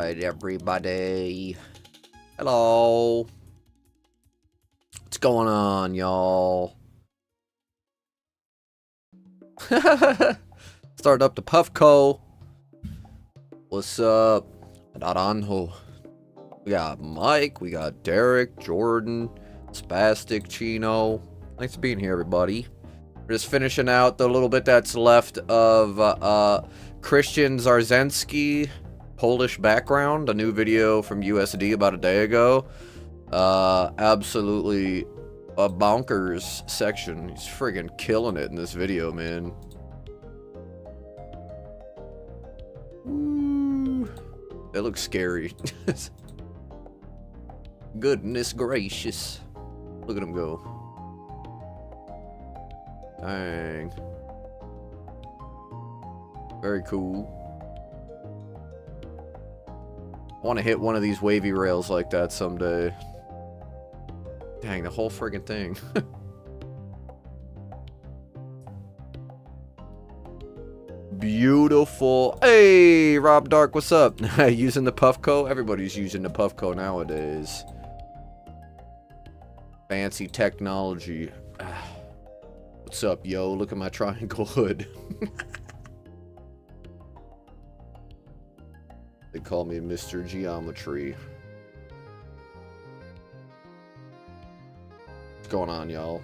Alright, everybody. Hello. What's going on, y'all? Starting up the Puffco. What's up? Naranjo. We got Mike, we got Derek, Jordan, Spastic, Chino. Thanks for being here, everybody. We're just finishing out the little bit that's left of Christian Zarzensky, Polish background, a new video from USD about a day ago. Absolutely a bonkers section. He's friggin' killing it in this video, man. Woo. It looks scary. Goodness gracious. Look at him go. Dang. Very cool. I want to hit one of these wavy rails like that someday. Dang, the whole friggin' thing. Beautiful. Hey, Rob Dark, what's up? Using the Puffco? Everybody's using the Puffco nowadays. Fancy technology. What's up, yo? Look at my triangle hood. They call me Mr. Geometry. What's going on, y'all?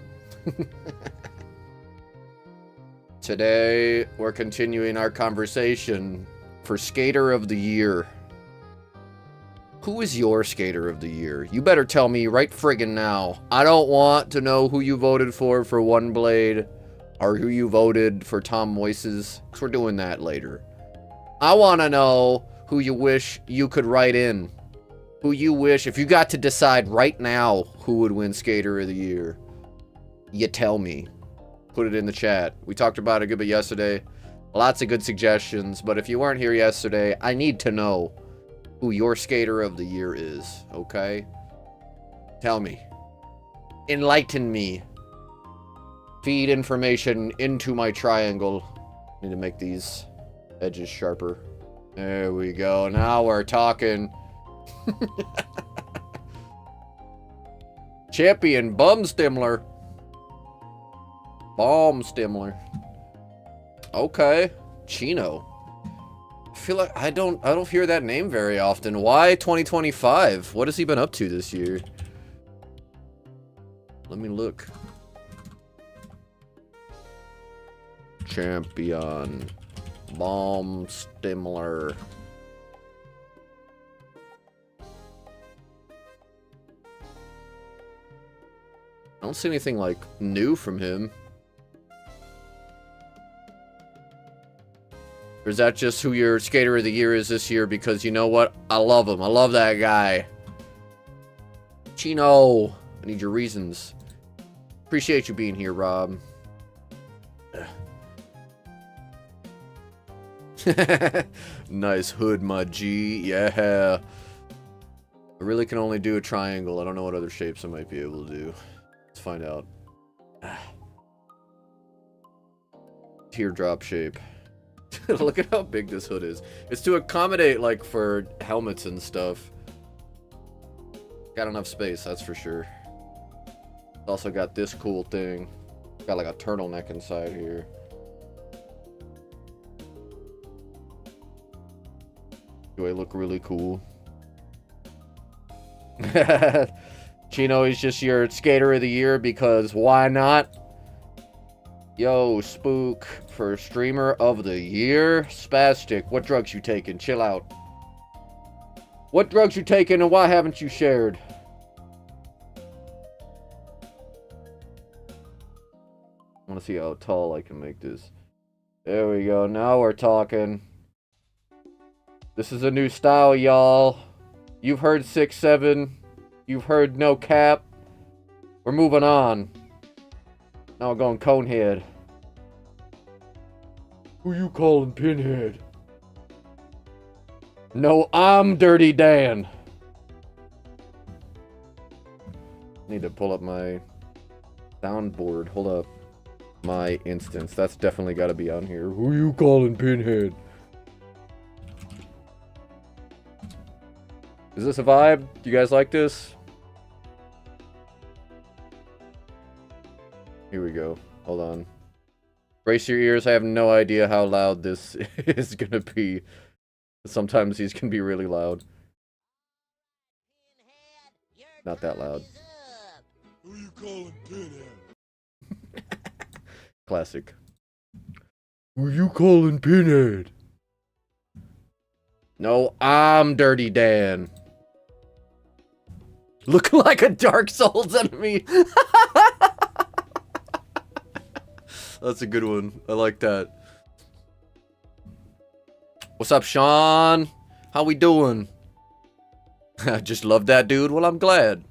Today, we're continuing our conversation for Skater of the Year. Who is your Skater of the Year? You better tell me right friggin' now. I don't want to know who you voted for One Blade, or who you voted for Tom Moises, because we're doing that later. I want to know who you wish you could write in. Who you wish, if you got to decide right now who would win Skater of the Year, you tell me. Put it in the chat. We talked about it a good bit yesterday. Lots of good suggestions, but if you weren't here yesterday, I need to know who your Skater of the Year is, okay? Tell me. Enlighten me. Feed information into my triangle. Need to make these edges sharper. There we go. Now we're talking. Champion Bum Stimler. Bomb Stimler. Okay. Chino. I feel like I don't hear that name very often. Why 2025? What has he been up to this year? Let me look. Champion Bomb Stimler. I don't see anything like new from him. Or is that just who your Skater of the Year is this year? Because you know what? I love him. I love that guy. Chino. I need your reasons. Appreciate you being here, Rob. Nice hood, my G. Yeah. I really can only do a triangle. I don't know what other shapes I might be able to do. Let's find out. Teardrop shape. Look at how big this hood is. It's to accommodate, like, for helmets and stuff. Got enough space, that's for sure. Also got this cool thing. Got, like, a turtleneck inside here. Do I look really cool? Chino is just your Skater of the Year because why not? Yo, Spook for Streamer of the Year. Spastic, what drugs you taking? Chill out. What drugs you taking and why haven't you shared? I want to see how tall I can make this. There we go. Now we're talking. This is a new style, y'all. You've heard 6'7". You've heard no cap. We're moving on. Now we're going Conehead. Who you calling Pinhead? No, I'm Dirty Dan. Need to pull up my soundboard. Hold up. My instance. That's definitely got to be on here. Who you calling Pinhead? Is this a vibe? Do you guys like this? Here we go. Hold on. Brace your ears. I have no idea how loud this is gonna be. Sometimes these can be really loud. Not that loud. Who you calling Pinhead? Classic. Who you calling Pinhead? No, I'm Dirty Dan. Look like a Dark Souls enemy. That's a good one. I like that. What's up, Sean? How we doing? I just love that dude. Well, I'm glad.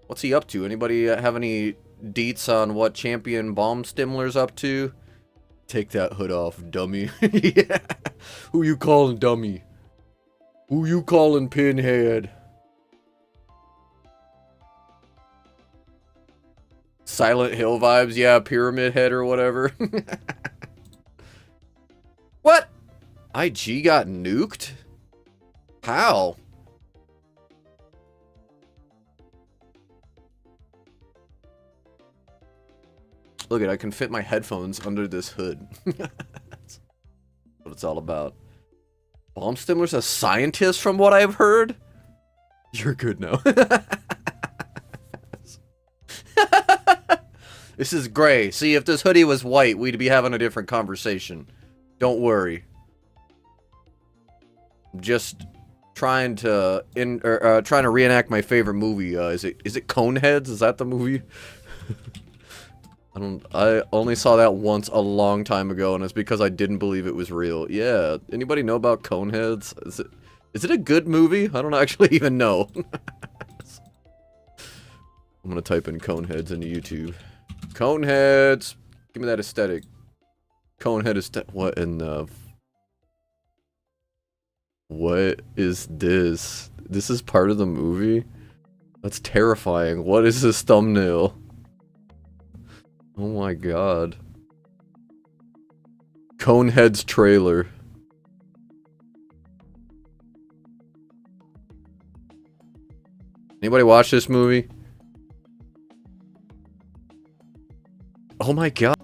What's he up to? Anybody have any deets on what Champion Bomb Stimler's up to? Take that hood off, dummy. Yeah. Who you calling dummy? Who you calling Pinhead? Silent Hill vibes, yeah, Pyramid Head or whatever. What? IG got nuked? How? Look at, I can fit my headphones under this hood. That's what it's all about. Bomb Stimler's a scientist from what I've heard? You're good now. This is gray. See, if this hoodie was white, we'd be having a different conversation. Don't worry. I'm just trying to trying to reenact my favorite movie. Is it Coneheads? Is that the movie? I only saw that once a long time ago, and it's because I didn't believe it was real. Yeah. Anybody know about Coneheads? Is it a good movie? I don't actually even know. I'm gonna type in Coneheads into YouTube. Coneheads! Give me that aesthetic. Conehead aesthetic. What in the... What is this? This is part of the movie? That's terrifying. What is this thumbnail? Oh my god. Conehead's trailer. Anybody watch this movie? Oh my god.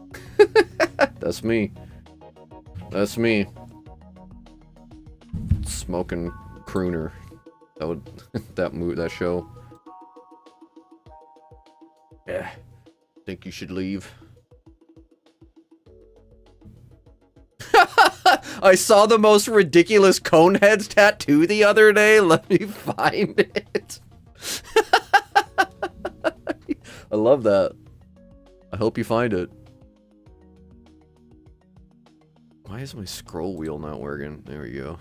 That's me. That's me. Smoking crooner. That would that show. Yeah. Think you should leave. I saw the most ridiculous Coneheads tattoo the other day. Let me find it. I love that. I hope you find it. Why is my scroll wheel not working? There we go.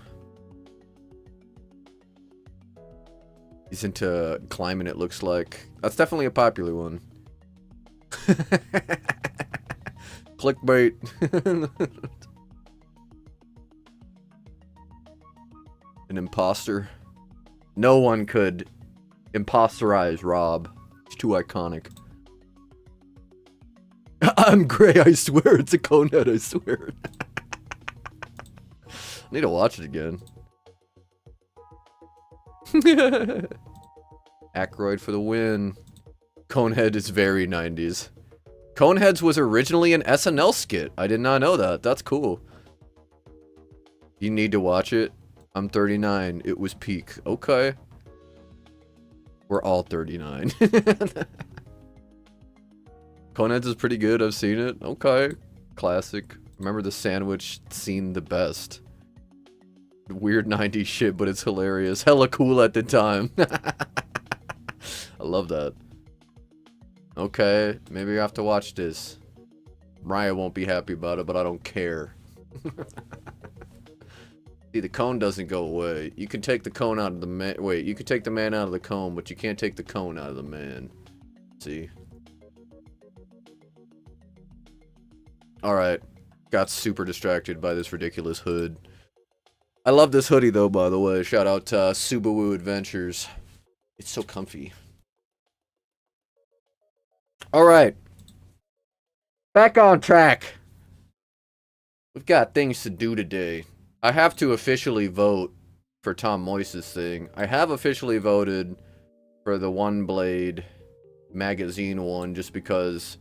He's into climbing, it looks like. That's definitely a popular one. Clickbait. An imposter. No one could imposterize Rob. It's too iconic. I'm gray, I swear. It's a Conehead, I swear. I need to watch it again. Aykroyd for the win. Conehead is very 90s. Coneheads was originally an SNL skit. I did not know that. That's cool. You need to watch it. I'm 39. It was peak. Okay. We're all 39. Coneheads is pretty good. I've seen it. Okay. Classic. Remember the sandwich scene the best. Weird 90s shit, but it's hilarious. Hella cool at the time. I love that. Okay, maybe I have to watch this. Mariah won't be happy about it, but I don't care. See, the cone doesn't go away. You can take the cone out of the man. Wait, you can take the man out of the cone, but you can't take the cone out of the man. See? Alright. Got super distracted by this ridiculous hood. I love this hoodie, though, by the way. Shout out to Subaru Adventures. It's so comfy. Alright. Back on track. We've got things to do today. I have to officially vote for Tom Moise's thing. I have officially voted for the One Blade magazine one just because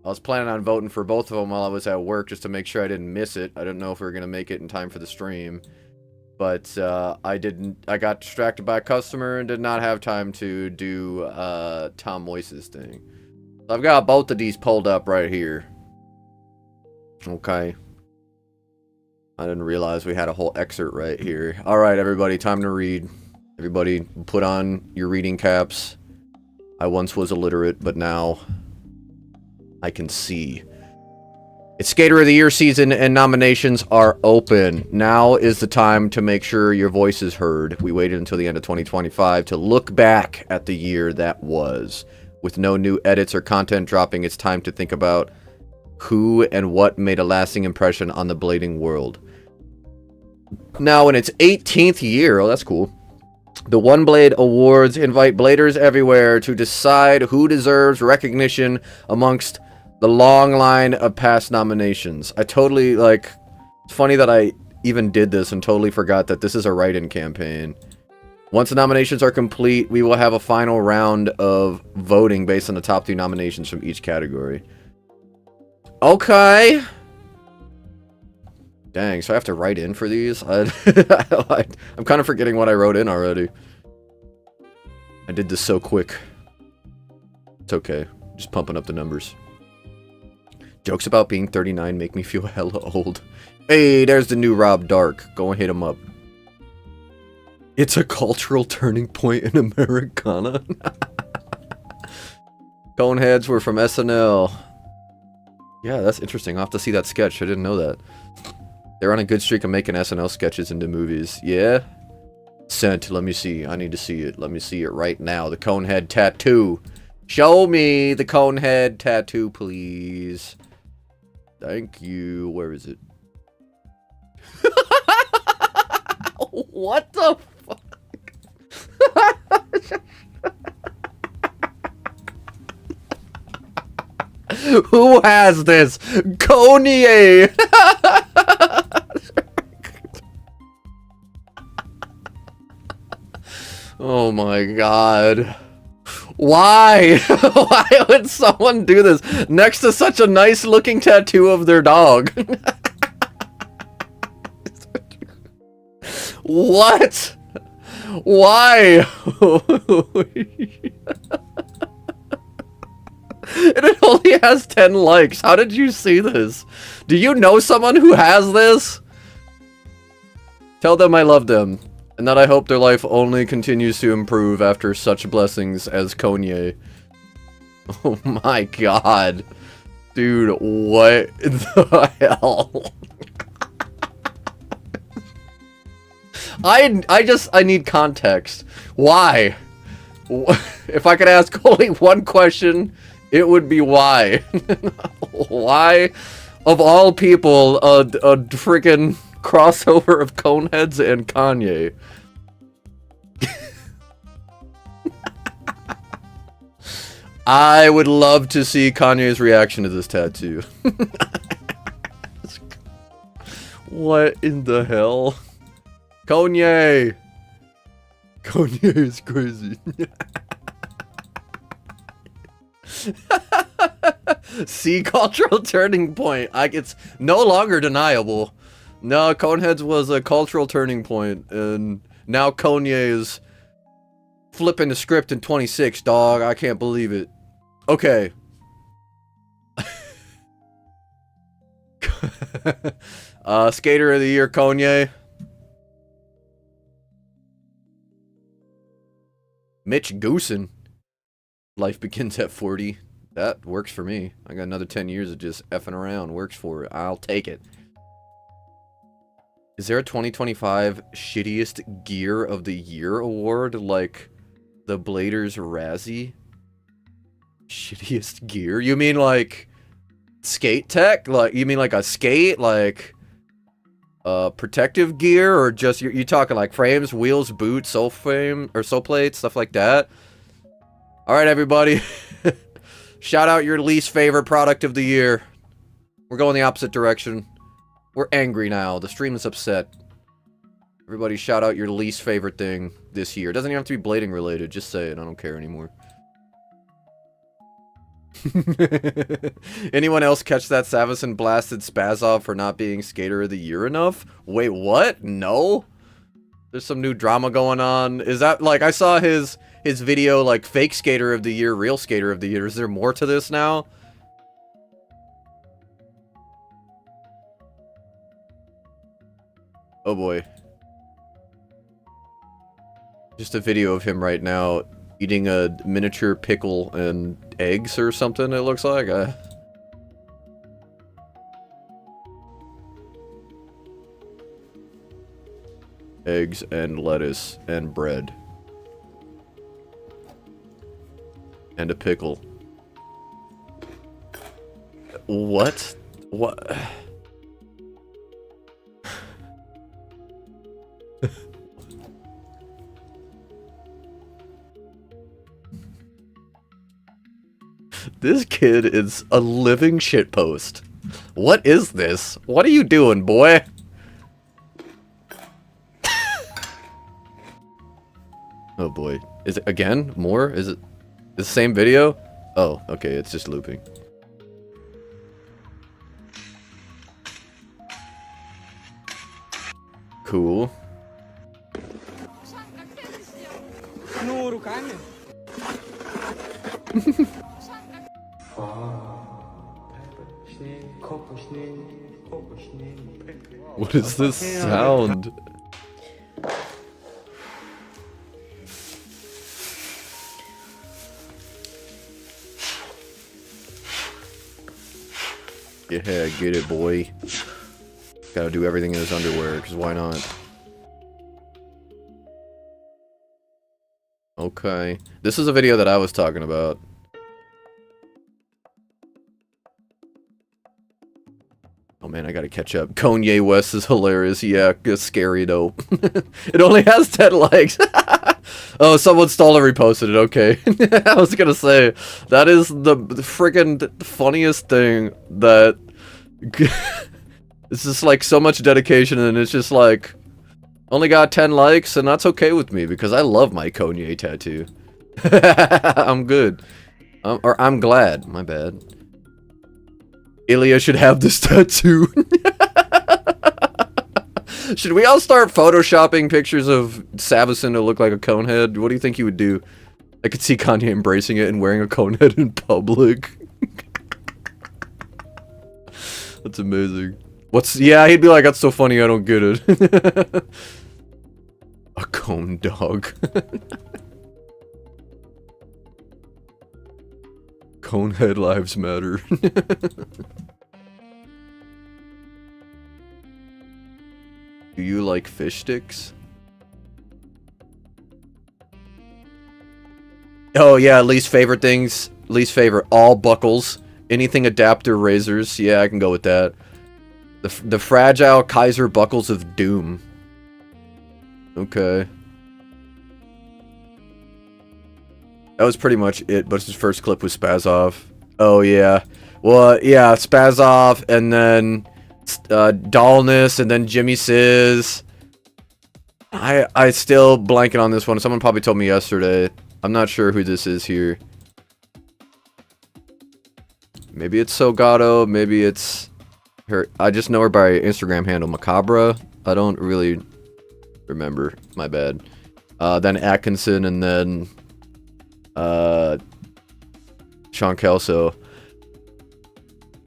I was planning on voting for both of them while I was at work just to make sure I didn't miss it. I didn't know if we were going to make it in time for the stream. But I didn't. I got distracted by a customer and did not have time to do Tom Moise's thing. So I've got both of these pulled up right here. Okay. I didn't realize we had a whole excerpt right here. Alright, everybody, time to read. Everybody, put on your reading caps. I once was illiterate, but now I can see. It's Skater of the Year season, and nominations are open. Now is the time to make sure your voice is heard. We waited until the end of 2025 to look back at the year that was. With no new edits or content dropping, it's time to think about who and what made a lasting impression on the blading world. Now, in its 18th year, oh, that's cool, the One Blade Awards invite bladers everywhere to decide who deserves recognition amongst the long line of past nominations. I totally, like, it's funny that I even did this and totally forgot that this is a write-in campaign. Once the nominations are complete, we will have a final round of voting based on the top 3 nominations from each category. Okay. Dang, so I have to write in for these? I'm kind of forgetting what I wrote in already. I did this so quick. It's okay. Just pumping up the numbers. Jokes about being 39 make me feel hella old. Hey, there's the new Rob Dark. Go and hit him up. It's a cultural turning point in Americana. Coneheads were from SNL. Yeah, that's interesting. I'll have to see that sketch. I didn't know that. They're on a good streak of making SNL sketches into movies. Yeah? Sent. Let me see. I need to see it. Let me see it right now. The Conehead tattoo. Show me the Conehead tattoo, please. Thank you. Where is it? What the fuck? Who has this? Kanye! Oh my god. Why? Why would someone do this next to such a nice looking tattoo of their dog? What? Why? And it only has 10 likes. How did you see this? Do you know someone who has this? Tell them I love them, and that I hope their life only continues to improve after such blessings as Kanye. Oh my god. Dude, what the hell? I need context. Why? If I could ask only one question, it would be why. Why, of all people, a freaking crossover of Coneheads and Kanye? I would love to see Kanye's reaction to this tattoo. What in the hell? Kanye! Kanye is crazy. See, cultural turning point. It's no longer deniable. No, Coneheads was a cultural turning point, and now Kanye is flipping the script in 26, dog. I can't believe it. Okay. Skater of the Year, Kanye. Mitch Goosen. Life begins at 40. That works for me. I got another 10 years of just effing around. Works for it. I'll take it. Is there a 2025 Shittiest Gear of the Year award like the Bladers Razzie? Shittiest gear? You mean like skate tech? Like you mean like a skate? Like protective gear, or just you talking like frames, wheels, boots, sole frame or sole plates, stuff like that? All right, everybody. Shout out your least favorite product of the year. We're going the opposite direction. We're angry now. The stream is upset. Everybody shout out your least favorite thing this year. It doesn't even have to be blading related. Just say it. I don't care anymore. Anyone else catch that Savison blasted Spazov for not being Skater of the Year enough? Wait, what? No? There's some new drama going on. Is that, like, I saw his video, like, fake Skater of the Year, real Skater of the Year. Is there more to this now? Oh boy. Just a video of him right now eating a miniature pickle and eggs or something, it looks like. Eggs and lettuce and bread. And a pickle. What? What? This kid is a living shitpost. What is this? What are you doing, boy? Oh boy. Is it again? More? Is it the same video? Oh, okay, it's just looping. Cool. What is this sound? Yeah, get it, boy. Gotta do everything in his underwear, because why not? Okay. This is a video that I was talking about. Oh man, I gotta catch up. Kanye West is hilarious. Yeah, it's scary though. It only has 10 likes. Oh, someone stole and reposted it. Okay. I was gonna say, that is the friggin' funniest thing that... It's just like so much dedication and it's just like... Only got 10 likes and that's okay with me because I love my Kanye tattoo. I'm good. Or I'm glad. My bad. Ilya should have this tattoo. Should we all start photoshopping pictures of Savison to look like a conehead? What do you think he would do? I could see Kanye embracing it and wearing a conehead in public. That's amazing. Yeah, he'd be like, that's so funny, I don't get it. A cone dog. Conehead lives matter. Do you like fish sticks? Oh yeah, least favorite things. Least favorite, all buckles. Anything adapter razors. Yeah, I can go with that. The fragile Kaiser buckles of doom. Okay. That was pretty much it, but his first clip was Spazov. Oh yeah. Well, yeah, Spazov, and then Dullness, and then Jimmy Sizz. I still blanking on this one. Someone probably told me yesterday. I'm not sure who this is here. Maybe it's Sogato, maybe it's her. I just know her by Instagram handle, Macabra. I don't really remember. My bad. Then Atkinson, and then Sean Kelso.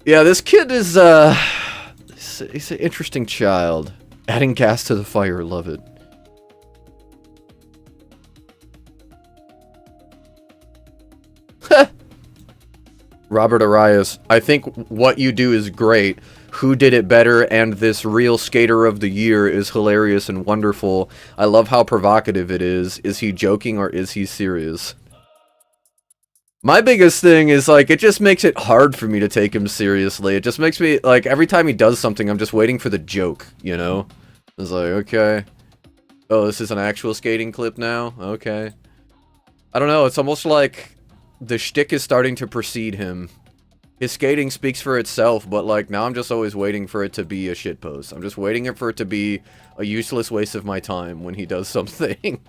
Yeah, this kid is he's an interesting child. Adding gas to the fire, love it. Robert Arias, I think what you do is great. Who did it better? And this real Skater of the Year is hilarious and wonderful. I love how provocative it is. Is he joking or is he serious? My biggest thing is, like, it just makes it hard for me to take him seriously. It just makes me, like, every time he does something, I'm just waiting for the joke, you know? It's like, okay. Oh, this is an actual skating clip now? Okay. I don't know, it's almost like the shtick is starting to precede him. His skating speaks for itself, but like now I'm just always waiting for it to be a shitpost. I'm just waiting for it to be a useless waste of my time when he does something.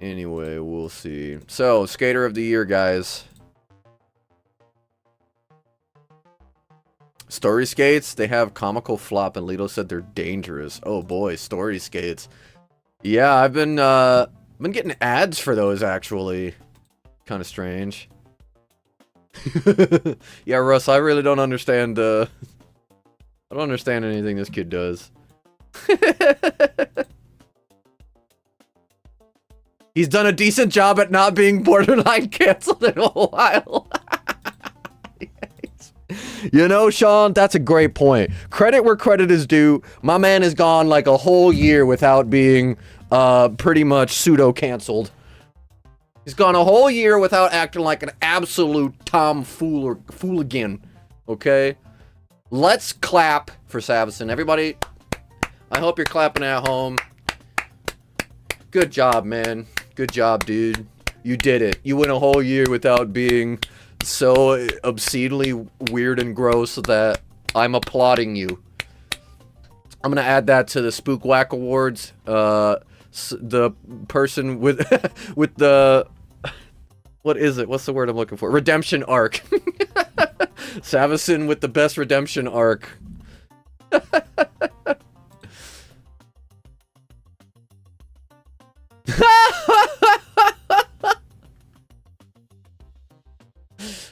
Anyway, we'll see. So, Skater of the Year, guys. Story skates, they have comical flop, and Lito said they're dangerous. Oh boy, story skates. Yeah, I've been getting ads for those, actually. Kind of strange. Yeah, Russ, I really don't understand, I don't understand anything this kid does. He's done a decent job at not being borderline canceled in a while. You know, Sean, that's a great point. Credit where credit is due. My man has gone like a whole year without being pretty much pseudo-canceled. He's gone a whole year without acting like an absolute tomfooligan. Okay? Let's clap for Savison. Everybody, I hope you're clapping at home. Good job, man. Good job, dude. You did it. You went a whole year without being so obscenely weird and gross that I'm applauding you. I'm gonna add that to the Spook Whack Awards. The person with with the what is it? What's the word I'm looking for? Redemption arc. Savison with the best redemption arc.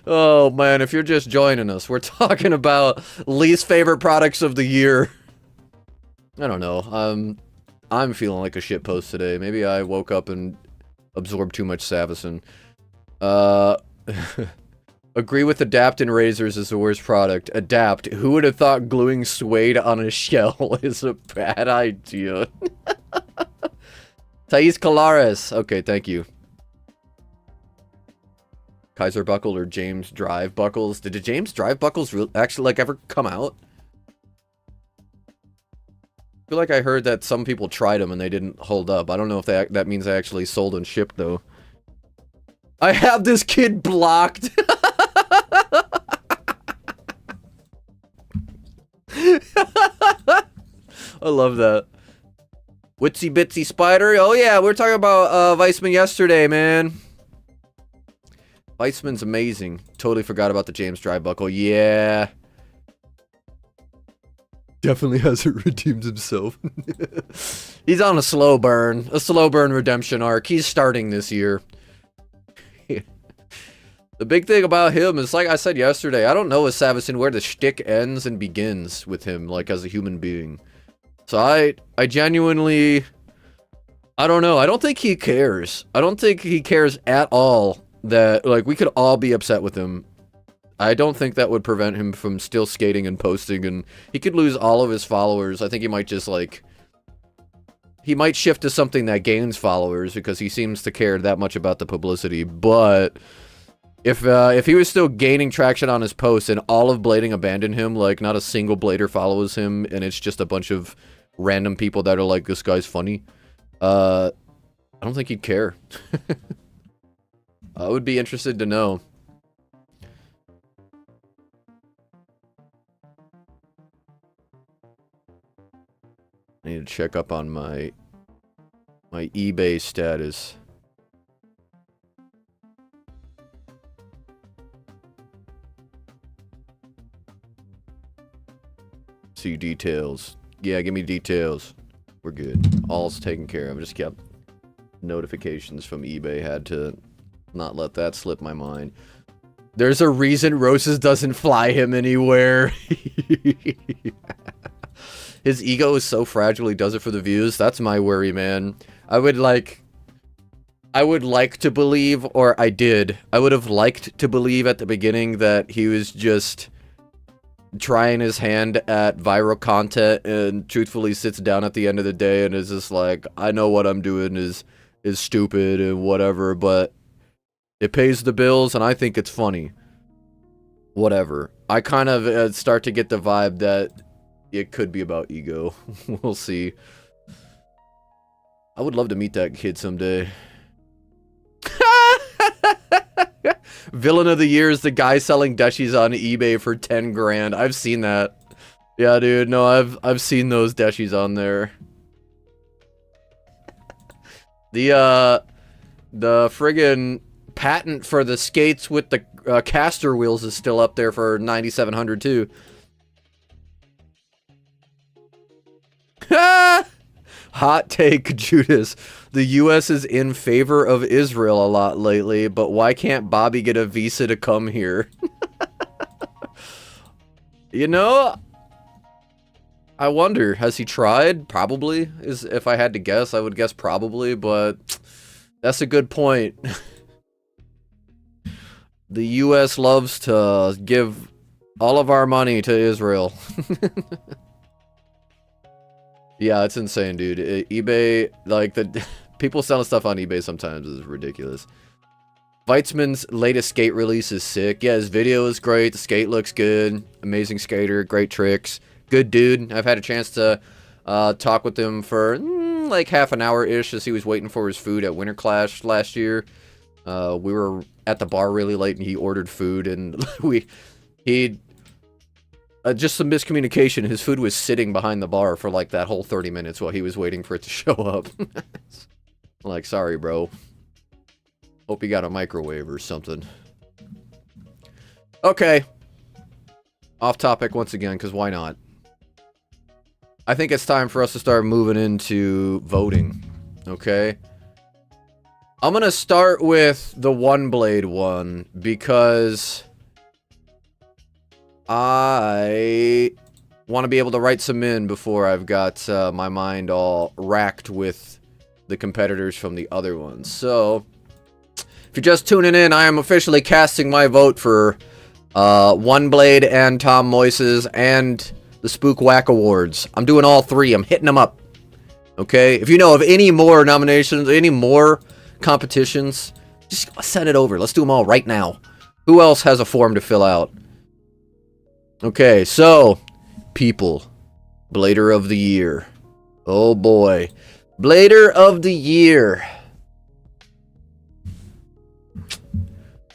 Oh man, if you're just joining us, we're talking about least favorite products of the year. I don't know. I'm feeling like a shitpost today. Maybe I woke up and absorbed too much Savison. Agree with Adapt and Razors is the worst product. Adapt. Who would have thought gluing suede on a shell is a bad idea? Thais Colares. Okay, thank you. Kaiser Buckle or James Drive Buckles. Did the James Drive Buckles actually, like, ever come out? I feel like I heard that some people tried them and they didn't hold up. I don't know if that means they actually sold and shipped, though. I have this kid blocked. I love that. Witsy Bitsy Spider. Oh yeah, we were talking about Weissman yesterday, man. Weissman's amazing. Totally forgot about the James Drive Buckle. Yeah. Definitely hasn't redeemed himself. He's on a slow burn redemption arc. He's starting this year. The big thing about him is, like I said yesterday, I don't know with Savison where the shtick ends and begins with him, like, as a human being. So I genuinely, I don't know. I don't think he cares. I don't think he cares at all that, like, we could all be upset with him. I don't think that would prevent him from still skating and posting, and he could lose all of his followers. I think he might just, like, he might shift to something that gains followers because he seems to care that much about the publicity, but if he was still gaining traction on his posts and all of Blading abandoned him, like, not a single Blader follows him, and it's just a bunch of random people that are like, this guy's funny, I don't think he'd care. I would be interested to know. I need to check up on my eBay status. See details. Yeah, give me details. We're good. All's taken care of. I just kept notifications from eBay. Had to not let that slip my mind. There's a reason Roses doesn't fly him anywhere. His ego is so fragile he does it for the views. That's my worry, man. I would like to believe, or I did. I would have liked to believe at the beginning that he was just trying his hand at viral content and truthfully sits down at the end of the day and is just like, I know what I'm doing is stupid and whatever, but it pays the bills and I think it's funny. Whatever. I kind of start to get the vibe that it could be about ego. We'll see. I would love to meet that kid someday. Villain of the year is the guy selling deshis on eBay for 10 grand. I've seen that. Yeah, dude. No, I've seen those deshis on there. The friggin' patent for the skates with the caster wheels is still up there for 9,700 too. Hot take, Judas. The U.S. is in favor of Israel a lot lately, but why can't Bobby get a visa to come here? You know, I wonder, has he tried? Probably. If I had to guess, I would guess probably, but that's a good point. The U.S. loves to give all of our money to Israel. Yeah, it's insane, dude. eBay, like, the people selling stuff on eBay sometimes is ridiculous. Weitzman's latest skate release is sick. Yeah, his video is great. The skate looks good. Amazing skater. Great tricks. Good dude. I've had a chance to talk with him for like half an hour-ish as he was waiting for his food at Winter Clash last year. We were at the bar really late and he ordered food and just some miscommunication. His food was sitting behind the bar for like that whole 30 minutes while he was waiting for it to show up. Like, sorry, bro. Hope you got a microwave or something. Okay. Off topic once again, because why not? I think it's time for us to start moving into voting. Okay? I'm going to start with the one blade one because I want to be able to write some in before I've got my mind all racked with the competitors from the other ones. So, if you're just tuning in, I am officially casting my vote for One Blade and Tom Moises and the Spook Whack Awards. I'm doing all three. I'm hitting them up. Okay? If you know of any more nominations, any more competitions, just send it over. Let's do them all right now. Who else has a form to fill out? Okay, so, people. Blader of the Year. Oh boy. Blader of the Year.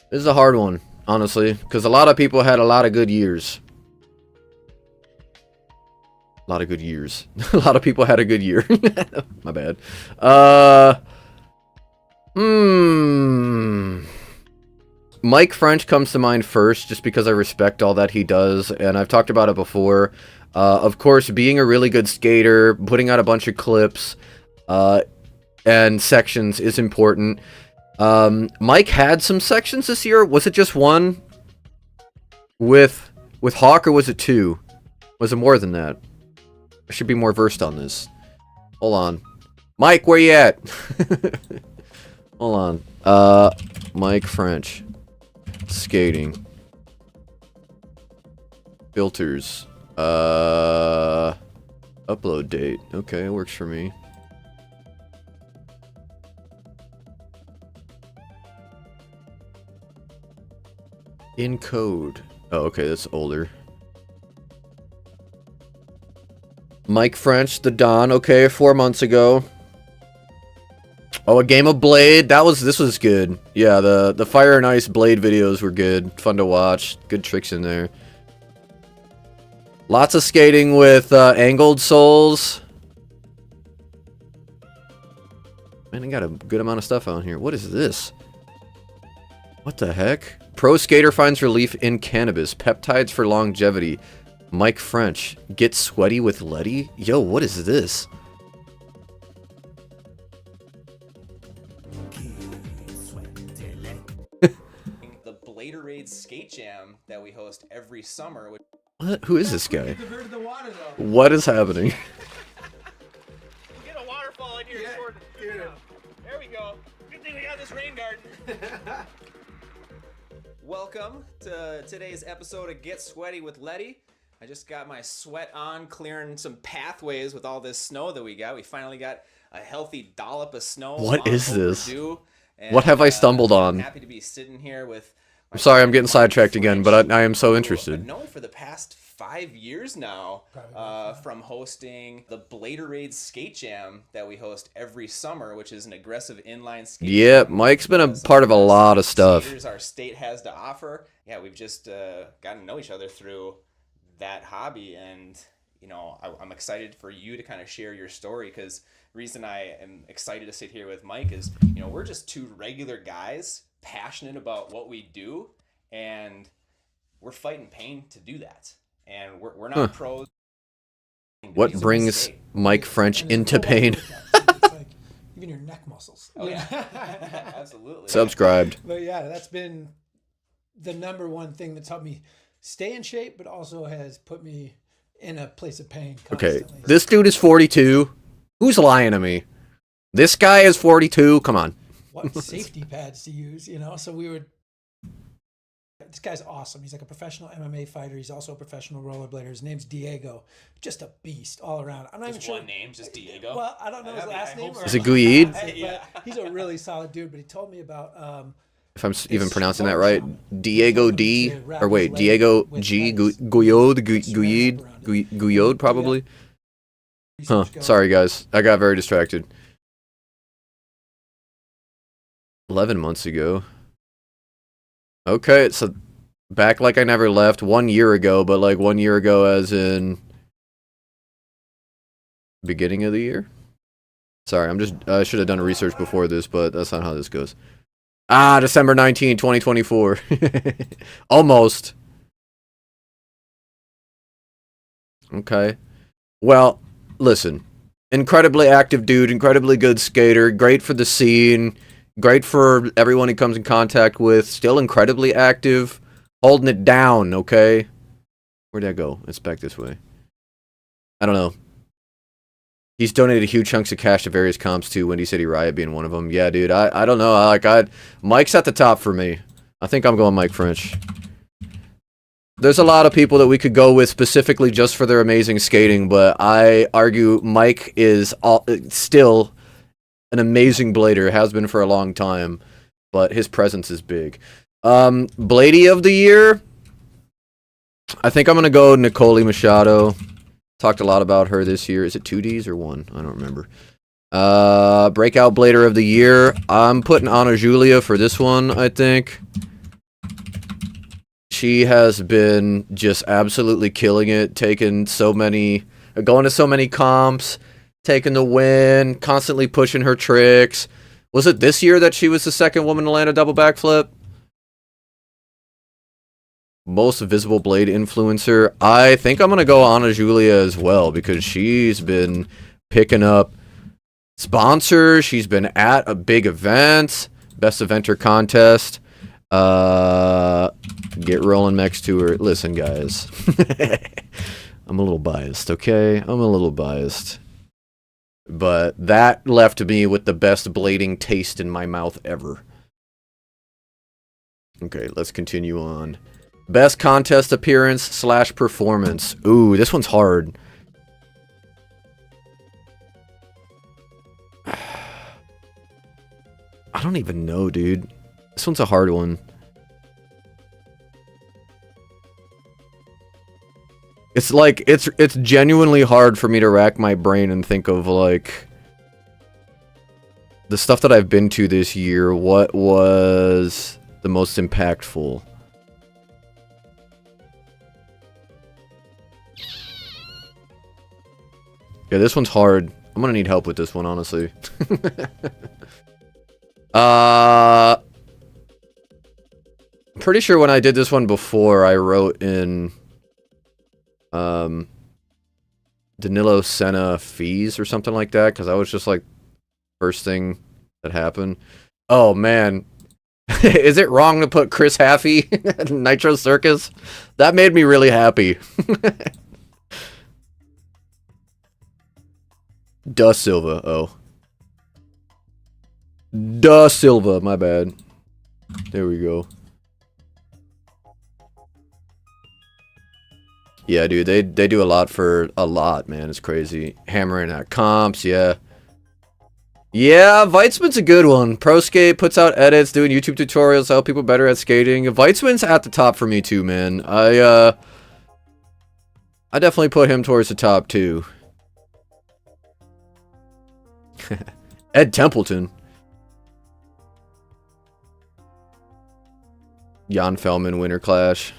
This is a hard one, honestly, because a lot of people had a lot of good years. A lot of good years. A lot of people had a good year. My bad. Mike French comes to mind first, just because I respect all that he does, and I've talked about it before. Of course, being a really good skater, putting out a bunch of clips, and sections is important. Mike had some sections this year. Was it just one with Hawk, or was it two? Was it more than that? I should be more versed on this. Hold on. Mike, where you at? Hold on. Mike French. Skating. Filters. Upload date. Okay, it works for me. In code. Oh, okay, that's older. Mike French, the Don. Okay, 4 months ago. Oh, a game of Blade. This was good. Yeah, the Fire and Ice Blade videos were good. Fun to watch. Good tricks in there. Lots of skating with Angled Souls. Man, I got a good amount of stuff on here. What is this? What the heck? Pro skater finds relief in cannabis. Peptides for longevity. Mike French. Get sweaty with Letty? Yo, what is this? The Bladerade Skate Jam that we host every summer. What? Who is this guy? What is happening? Get a waterfall in here. Yeah, there we go. Good thing we got this rain garden. Welcome to today's episode of Get Sweaty with Letty. I just got my sweat on, clearing some pathways with all this snow that we got. We finally got a healthy dollop of snow. What is this? And, what have I stumbled on? I'm happy to be sitting here with... I'm sorry, I'm getting sidetracked again, but I am so interested. Known for the past 5 years now Probably. from hosting the Bladerade Skate Jam that we host every summer, which is an aggressive inline skate Yeah, jam. Mike's been a Some part of a the best lot of stuff. skaters our state has to offer. Yeah, we've just gotten to know each other through that hobby, and you know, I'm excited for you to kind of share your story, because the reason I am excited to sit here with Mike is, you know, we're just two regular guys passionate about what we do, and we're fighting pain to do that, and we're not pros. What brings Mike French And there's into no way pain? to look at it. It's like even your neck muscles. Oh yeah, absolutely. Subscribed. But yeah, that's been the number one thing that's helped me stay in shape, but also has put me in a place of pain Okay, constantly. this dude is 42. Who's lying to me? This guy is 42. Come on. What safety pads to use, you know? So we would. This guy's awesome. He's like a professional MMA fighter. He's also a professional rollerblader. His name's Diego. Just a beast all around. I'm not even Just sure. one name, just Diego. Well, I don't know his last name. so. Is it Guid? But he's a really solid dude. But he told me about If I'm even It's pronouncing that so right. common. Diego D. To wrap Or wait, his leg Diego with G. lettuce. Guyod? Saran wrap around it. Guyod, probably? Huh. research going. Sorry, guys. I got very distracted. 11 months ago. Okay, so back like I never left 1 year ago, but like 1 year ago as in beginning of the year? Sorry, I should have done research before this, but that's not how this goes. December 19, 2024. Almost. Okay. Well, listen. Incredibly active dude, incredibly good skater, great for the scene, great for everyone he comes in contact with, still incredibly active, holding it down, okay? Where'd that go? It's back this way. I don't know. He's donated huge chunks of cash to various comps too, Windy City Riot being one of them. Yeah, dude, I don't know. Mike's at the top for me. I think I'm going Mike French. There's a lot of people that we could go with specifically just for their amazing skating, but I argue Mike is still an amazing blader, has been for a long time, but his presence is big. Bladey of the year, I think I'm going to go Nicole Machado. Talked a lot about her this year. Is it 2Ds or 1? I don't remember. Breakout blader of the year, I'm putting Ana Julia for this one, I think. She has been just absolutely killing it, going to so many comps, taking the win, constantly pushing her tricks. Was it this year that she was the second woman to land a double backflip? Most visible blade influencer. I think I'm going to go Ana Julia as well, because she's been picking up sponsors. She's been at a big event, best eventer contest. Get rolling next to her. Listen, guys. I'm a little biased, okay? I'm a little biased. But that left me with the best blading taste in my mouth ever. Okay, let's continue on. Best contest appearance / performance. Ooh, this one's hard. I don't even know, dude. This one's a hard one. It's like, it's genuinely hard for me to rack my brain and think of, like, the stuff that I've been to this year. What was the most impactful? Yeah, this one's hard. I'm gonna need help with this one, honestly. Pretty sure when I did this one before, I wrote in Danilo Senna fees or something like that, because I was just like first thing that happened. Oh man, is it wrong to put Chris Haffey in Nitro Circus? That made me really happy. Da Silva. Oh, Da Silva. My bad. There we go. Yeah, dude, they do a lot for a lot, man. It's crazy. Hammering at comps, yeah. Yeah, Weitzman's a good one. Pro Skate puts out edits, doing YouTube tutorials to help people better at skating. Weitzman's at the top for me too, man. I definitely put him towards the top 2. Ed Templeton. Jan Fellman, Winter Clash.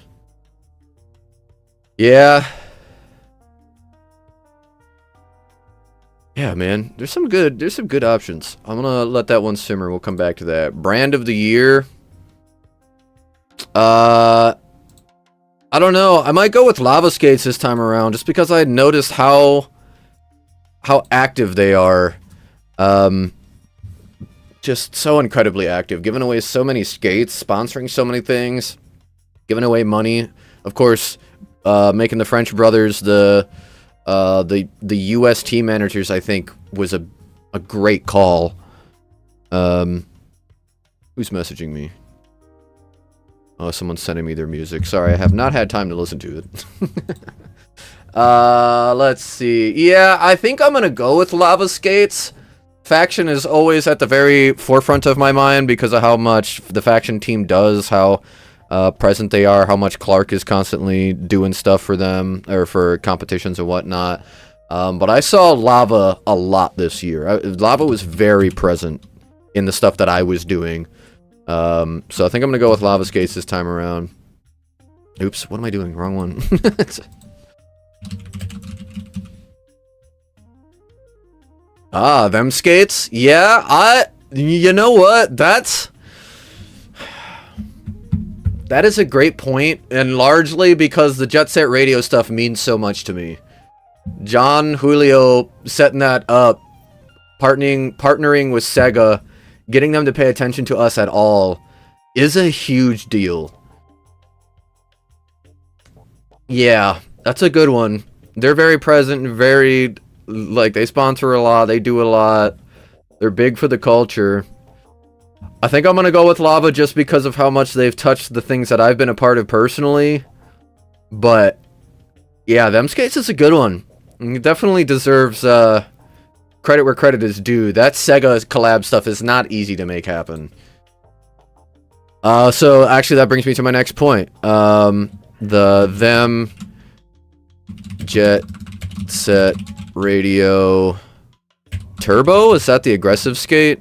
Yeah. Yeah, man. There's some good options. I'm gonna let that one simmer. We'll come back to that. Brand of the year. I don't know. I might go with Lava Skates this time around, just because I noticed how active they are. Just so incredibly active, giving away so many skates, sponsoring so many things, giving away money. Of course, making the French brothers the U.S. team managers, I think, was a great call. Who's messaging me? Oh, someone's sending me their music. Sorry, I have not had time to listen to it. Let's see. Yeah, I think I'm gonna go with Lava Skates. Faction is always at the very forefront of my mind because of how much the Faction team does, how present they are, how much Clark is constantly doing stuff for them, or for competitions and whatnot. But I saw Lava a lot this year. Lava was very present in the stuff that I was doing. So I think I'm going to go with Lava Skates this time around. Oops, what am I doing? Wrong one. Ah, them skates? Yeah, you know what? That is a great point, and largely because the Jet Set Radio stuff means so much to me. John Julio setting that up, partnering with Sega, getting them to pay attention to us at all, is a huge deal. Yeah, that's a good one. They're very present and very, like, they sponsor a lot, they do a lot. They're big for the culture. I think I'm going to go with Lava just because of how much they've touched the things that I've been a part of personally. But, yeah, them skates is a good one. It definitely deserves credit where credit is due. That Sega collab stuff is not easy to make happen. So, actually, that brings me to my next point. Them Jet Set Radio Turbo? Is that the aggressive skate?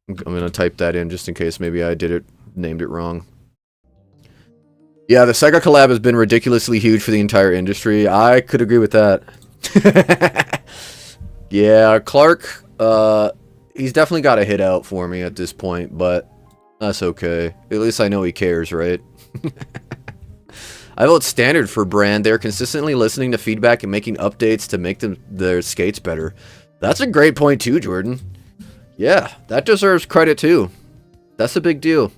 I'm gonna type that in just in case maybe I named it wrong. Yeah, the Sega collab has been ridiculously huge for the entire industry. I could agree with that. Yeah, Clark, he's definitely got a hit out for me at this point, but that's okay. At least I know he cares, right? I vote standard for brand. They're consistently listening to feedback and making updates to make their skates better. That's a great point too, Jordan. Yeah, that deserves credit too. That's a big deal.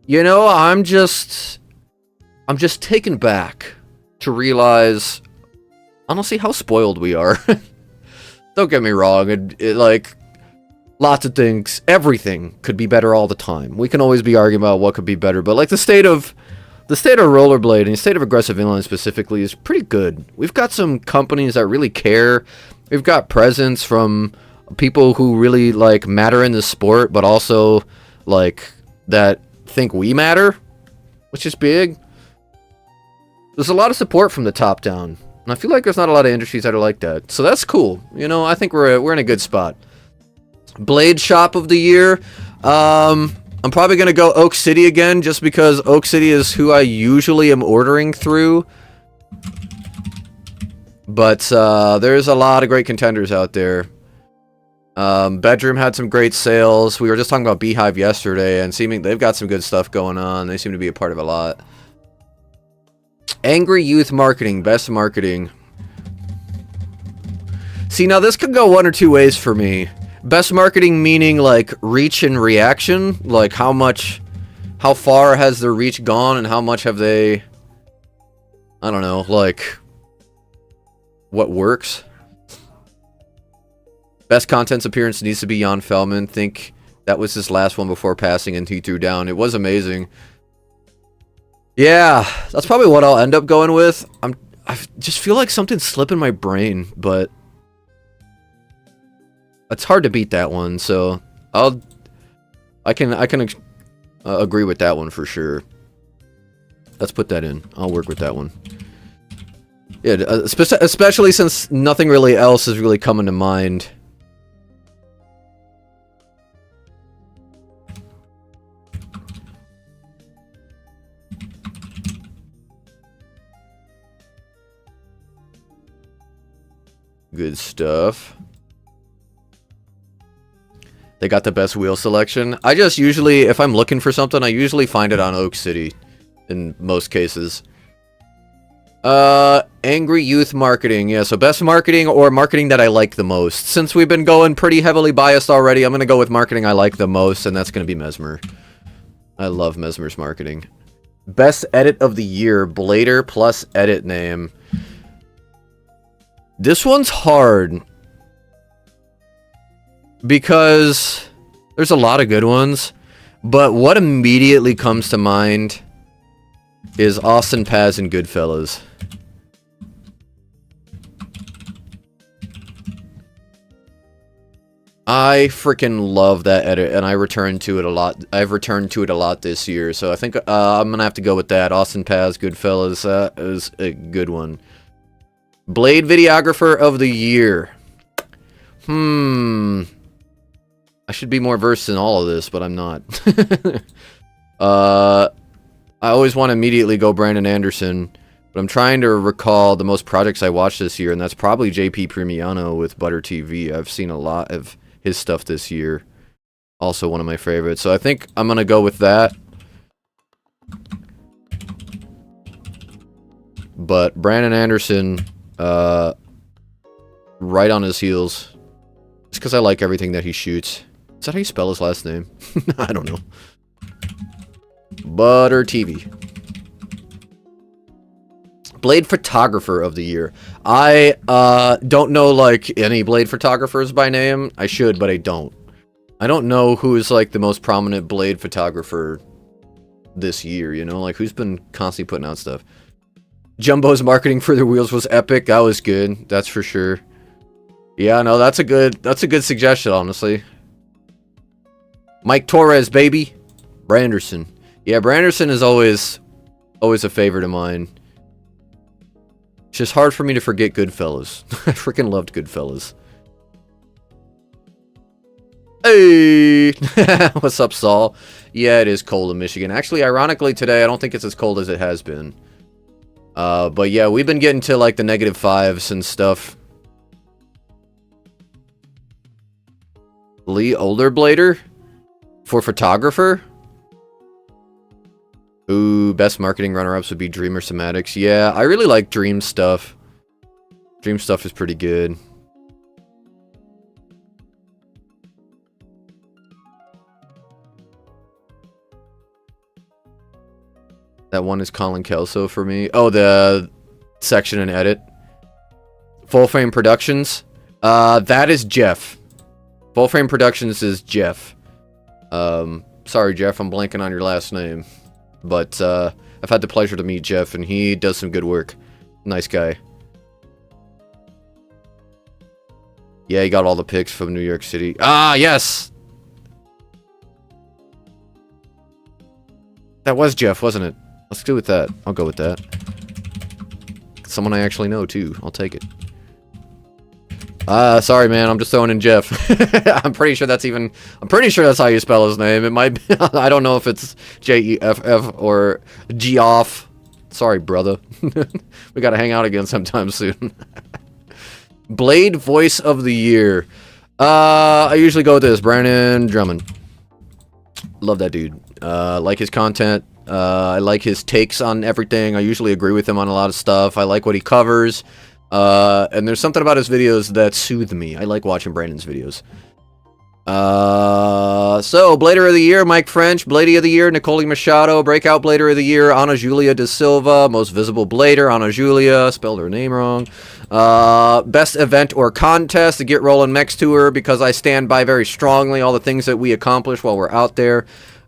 You know, I'm just taken back to realize, honestly, how spoiled we are. Don't get me wrong, like, lots of things, everything could be better all the time. We can always be arguing about what could be better, but like the state of rollerblading, the state of aggressive inline specifically is pretty good. We've got some companies that really care. We've got presence from people who really like matter in the sport, but also like that think we matter, which is big. There's a lot of support from the top down, and I feel like there's not a lot of industries that are like that. So that's cool. You know, I think we're in a good spot. Blade Shop of the Year. I'm probably going to go Oak City again, just because Oak City is who I usually am ordering through. But there's a lot of great contenders out there. Bedroom had some great sales. We were just talking about Beehive yesterday, and they've got some good stuff going on. They seem to be a part of a lot. Angry Youth Marketing, best marketing. See, now this could go one or two ways for me. Best marketing meaning like reach and reaction, like how far has their reach gone and how much have they, I don't know, like what works. Best contents appearance needs to be Jan Fellman. Think that was his last one before passing and he threw down. It was amazing. Yeah, that's probably what I'll end up going with. I just feel like something's slipping my brain, but it's hard to beat that one, so I can Agree with that one for sure. Let's put that in. I'll work with that one. Yeah, especially since nothing really else is really coming to mind. Good stuff. They got the best wheel selection. I just usually, if I'm looking for something, I usually find it on Oak City. In most cases. Angry Youth Marketing. Yeah, so best marketing or marketing that I like the most. Since we've been going pretty heavily biased already, I'm going to go with marketing I like the most, and that's going to be Mesmer. I love Mesmer's marketing. Best edit of the year. Blader plus edit name. This one's hard. Because there's a lot of good ones. But what immediately comes to mind is Austin Paz and Goodfellas. I freaking love that edit, and I returned to it a lot. I've returned to it a lot this year, so I think I'm gonna have to go with that. Austin Paz, Goodfellas, is a good one. Blade Videographer of the Year. I should be more versed in all of this, but I'm not. I always want to immediately go Brandon Anderson, but I'm trying to recall the most projects I watched this year, and that's probably JP Primiano with Butter TV. I've seen a lot of his stuff this year. Also one of my favorites. So I think I'm going to go with that. But Brandon Anderson, right on his heels. Just because I like everything that he shoots. Is that how you spell his last name? I don't know. Butter TV. Blade Photographer of the Year. I don't know like any Blade photographers by name. I should, but I don't. I don't know who is like the most prominent Blade photographer this year, you know? Like who's been constantly putting out stuff. Jumbo's marketing for their wheels was epic. That was good. That's for sure. Yeah, no, that's a good suggestion, honestly. Mike Torres, baby. Branderson. Yeah, Branderson is always a favorite of mine. It's just hard for me to forget Goodfellas. I freaking loved Goodfellas. Hey! What's up, Saul? Yeah, it is cold in Michigan. Actually, ironically, today, I don't think it's as cold as it has been. But yeah, we've been getting to, like, the -5s and stuff. Lee Olderblader? For photographer? Ooh, best marketing runner-ups would be Dreamer Somatics. Yeah, I really like Dream stuff. Dream stuff is pretty good. That one is Colin Kelso for me. Oh, the section and edit. Full Frame Productions. That is Jeff. Full Frame Productions is Jeff. Sorry, Jeff, I'm blanking on your last name. But, I've had the pleasure to meet Jeff, and he does some good work. Nice guy. Yeah, he got all the pics from New York City. Ah, yes! That was Jeff, wasn't it? Let's go with that. I'll go with that. Someone I actually know, too. I'll take it. Sorry, man. I'm just throwing in Jeff. I'm pretty sure that's how you spell his name. It might be, I don't know if it's Jeff or Geoff. Sorry, brother. We gotta hang out again sometime soon. Blade Voice of the Year. I usually go with this. Brandon Drummond. Love that dude. Like his content. I like his takes on everything. I usually agree with him on a lot of stuff. I like what he covers. And there's something about his videos that soothe me. I like watching Brandon's videos. So, Blader of the Year, Mike French. Bladey of the Year, Nicole Machado. Breakout Blader of the Year, Ana Julia de Silva. Most visible Blader, Ana Julia. Spelled her name wrong. Best event or contest, the Get Rollin' Mex Tour, because I stand by very strongly all the things that we accomplish while we're out there.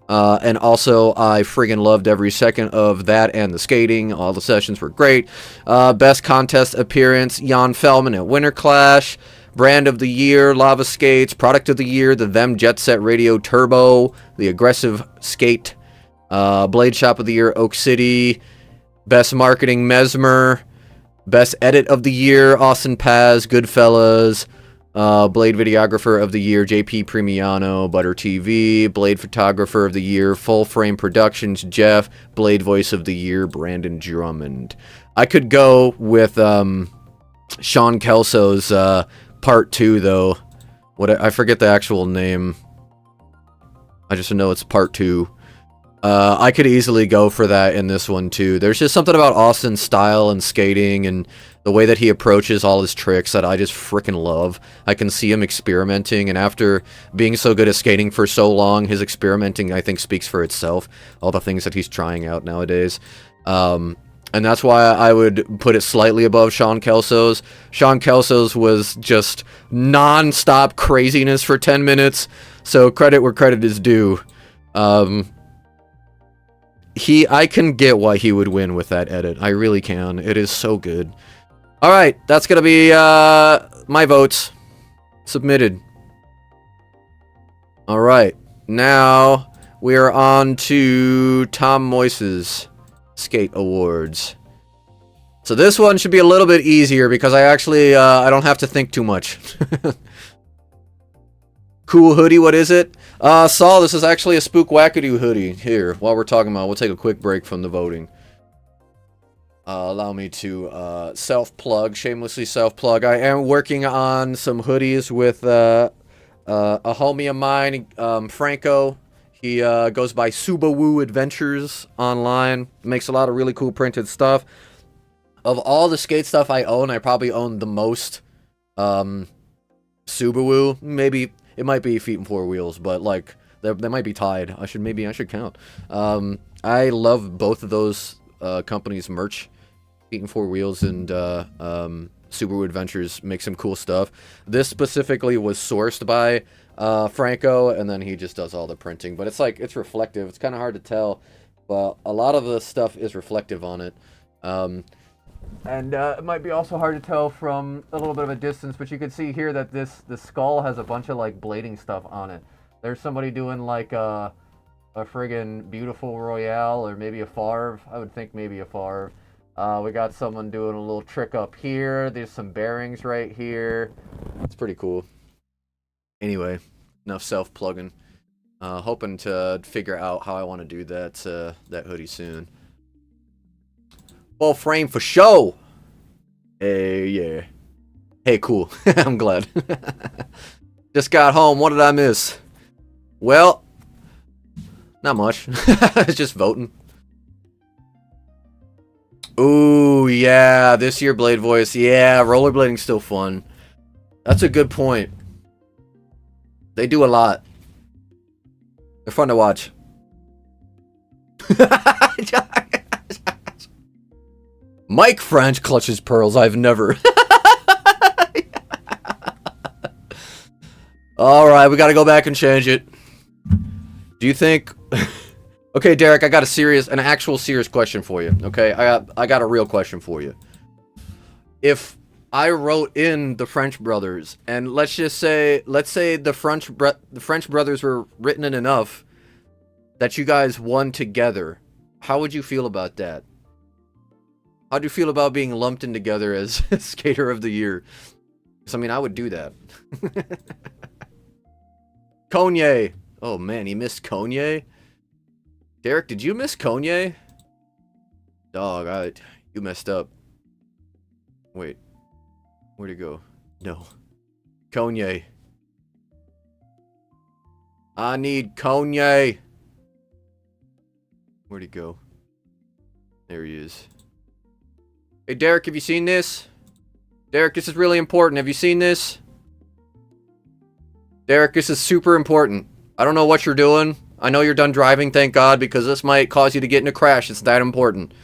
And also, I friggin' loved every second of that and the skating. All the sessions were great. Best contest appearance, Jan Fellman at Winter Clash. Brand of the Year, Lava Skates. Product of the Year, the Them Jet Set Radio Turbo. The Aggressive Skate Blade Shop of the Year, Oak City. Best Marketing, Mesmer. Best Edit of the Year, Austin Paz, Goodfellas. Blade Videographer of the Year, JP Premiano, Butter TV. Blade Photographer of the Year, Full Frame Productions, Jeff. Blade Voice of the Year, Brandon Drummond. I could go with Sean Kelso's Part 2, though. I forget the actual name. I just know it's Part 2. I could easily go for that in this one, too. There's just something about Austin's style and skating and the way that he approaches all his tricks that I just freaking love. I can see him experimenting, and after being so good at skating for so long, his experimenting, I think, speaks for itself. All the things that he's trying out nowadays. And that's why I would put it slightly above Sean Kelso's. Sean Kelso's was just non-stop craziness for 10 minutes, so credit where credit is due. I can get why he would win with that edit. I really can. It is so good. Alright, that's gonna be my votes. Submitted. Alright, now we are on to Tom Moise's Skate Awards. So this one should be a little bit easier because I actually, I don't have to think too much. Cool hoodie, what is it? Saul, this is actually a Spook Wackadoo hoodie. Here, while we're talking about it, we'll take a quick break from the voting. Allow me to self-plug, shamelessly self-plug. I am working on some hoodies with a homie of mine, Franco. He goes by Subaru Adventures online. Makes a lot of really cool printed stuff. Of all the skate stuff I own, I probably own the most Subaru. Maybe it might be Feet and Four Wheels, but like they might be tied. I should count. I love both of those companies' merch. Feet and Four Wheels and Subaru Adventures make some cool stuff. This specifically was sourced by Franco, and then he just does all the printing. But it's reflective. It's kind of hard to tell, but a lot of the stuff is reflective on it. And it might be also hard to tell from a little bit of a distance, but you can see here that the skull has a bunch of like blading stuff on it. There's somebody doing like a friggin' Beautiful Royale, or maybe a Favre. I would think maybe a Favre. We got someone doing a little trick up here. There's some bearings right here. It's pretty cool. Anyway, enough self-plugging. Hoping to figure out how I want to do that hoodie soon. Full frame for show. Hey, yeah. Hey, cool. I'm glad. Just got home. What did I miss? Well, not much. Just voting. Ooh, yeah. This year, Blade Voice. Yeah, rollerblading's still fun. That's a good point. They do a lot. They're fun to watch. Mike French clutches pearls. I've never. Alright, we gotta go back and change it. Do you think... Okay, Derek, I got an actual serious question for you. Okay, I got a real question for you. If I wrote in the French brothers, and let's say the French brothers were written in enough that you guys won together, how would you feel about that? How do you feel about being lumped in together as Skater of the Year? Because, I mean, I would do that. Kanye. Oh, man, he missed Kanye? Derek, did you miss Kanye? Dog, you messed up. Wait. Where'd he go? No. Kanye. I need Kanye. Where'd he go? There he is. Hey, Derek, have you seen this? Derek, this is really important. Have you seen this? Derek, this is super important. I don't know what you're doing. I know you're done driving, thank God, because this might cause you to get in a crash. It's that important.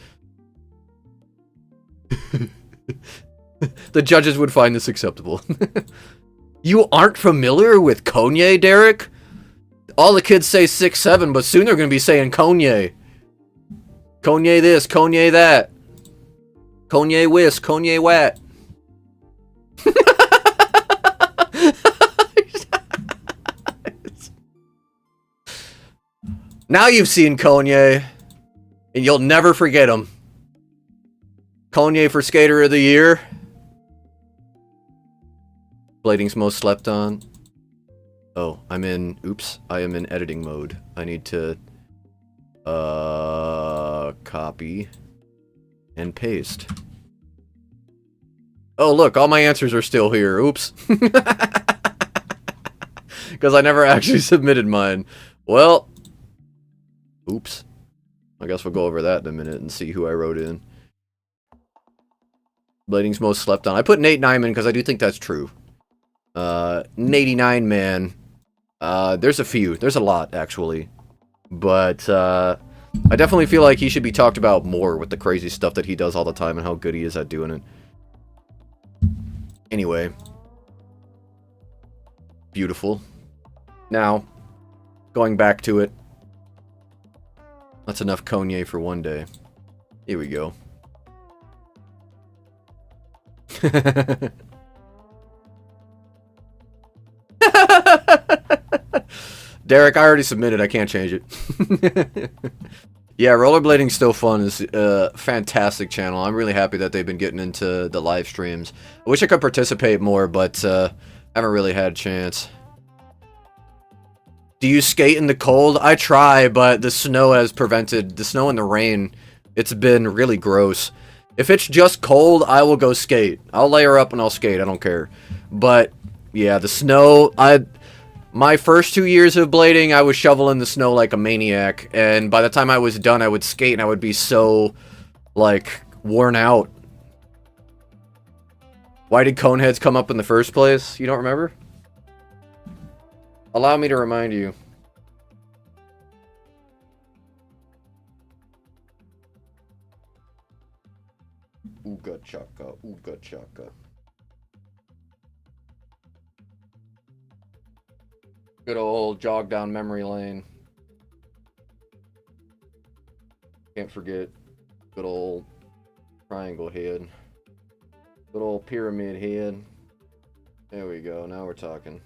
The judges would find this acceptable. You aren't familiar with Kanye, Derek? All the kids say 6'7", but soon they're going to be saying Kanye. Kanye this, Kanye that. Kanye whisk, Kanye wat. Now you've seen Kanye, and you'll never forget him. Kanye for Skater of the Year. Blading's most slept on. Oh, I am in editing mode. I need to copy and paste. Oh, look, all my answers are still here. Oops. Because I never actually submitted mine. Well, oops. I guess we'll go over that in a minute and see who I wrote in. Blading's most slept on. I put Nate Nyman because I do think that's true. 89 man. There's a few. There's a lot, actually. But, I definitely feel like he should be talked about more with the crazy stuff that he does all the time and how good he is at doing it. Anyway. Beautiful. Now, going back to it. That's enough Kanye for one day. Here we go. Derek, I already submitted. I can't change it. Yeah, rollerblading's still fun. It's a fantastic channel. I'm really happy that they've been getting into the live streams. I wish I could participate more, but I haven't really had a chance. Do you skate in the cold? I try, but the snow has prevented... The snow and the rain, it's been really gross. If it's just cold, I will go skate. I'll layer up and I'll skate. I don't care. But, yeah, the snow... My first 2 years of blading, I was shoveling the snow like a maniac. And by the time I was done, I would skate and I would be so, like, worn out. Why did Coneheads come up in the first place? You don't remember? Allow me to remind you. Ooga chaka, ooga chaka. Good old jog down memory lane. Can't forget good old triangle head. Good old pyramid head. There we go. Now we're talking.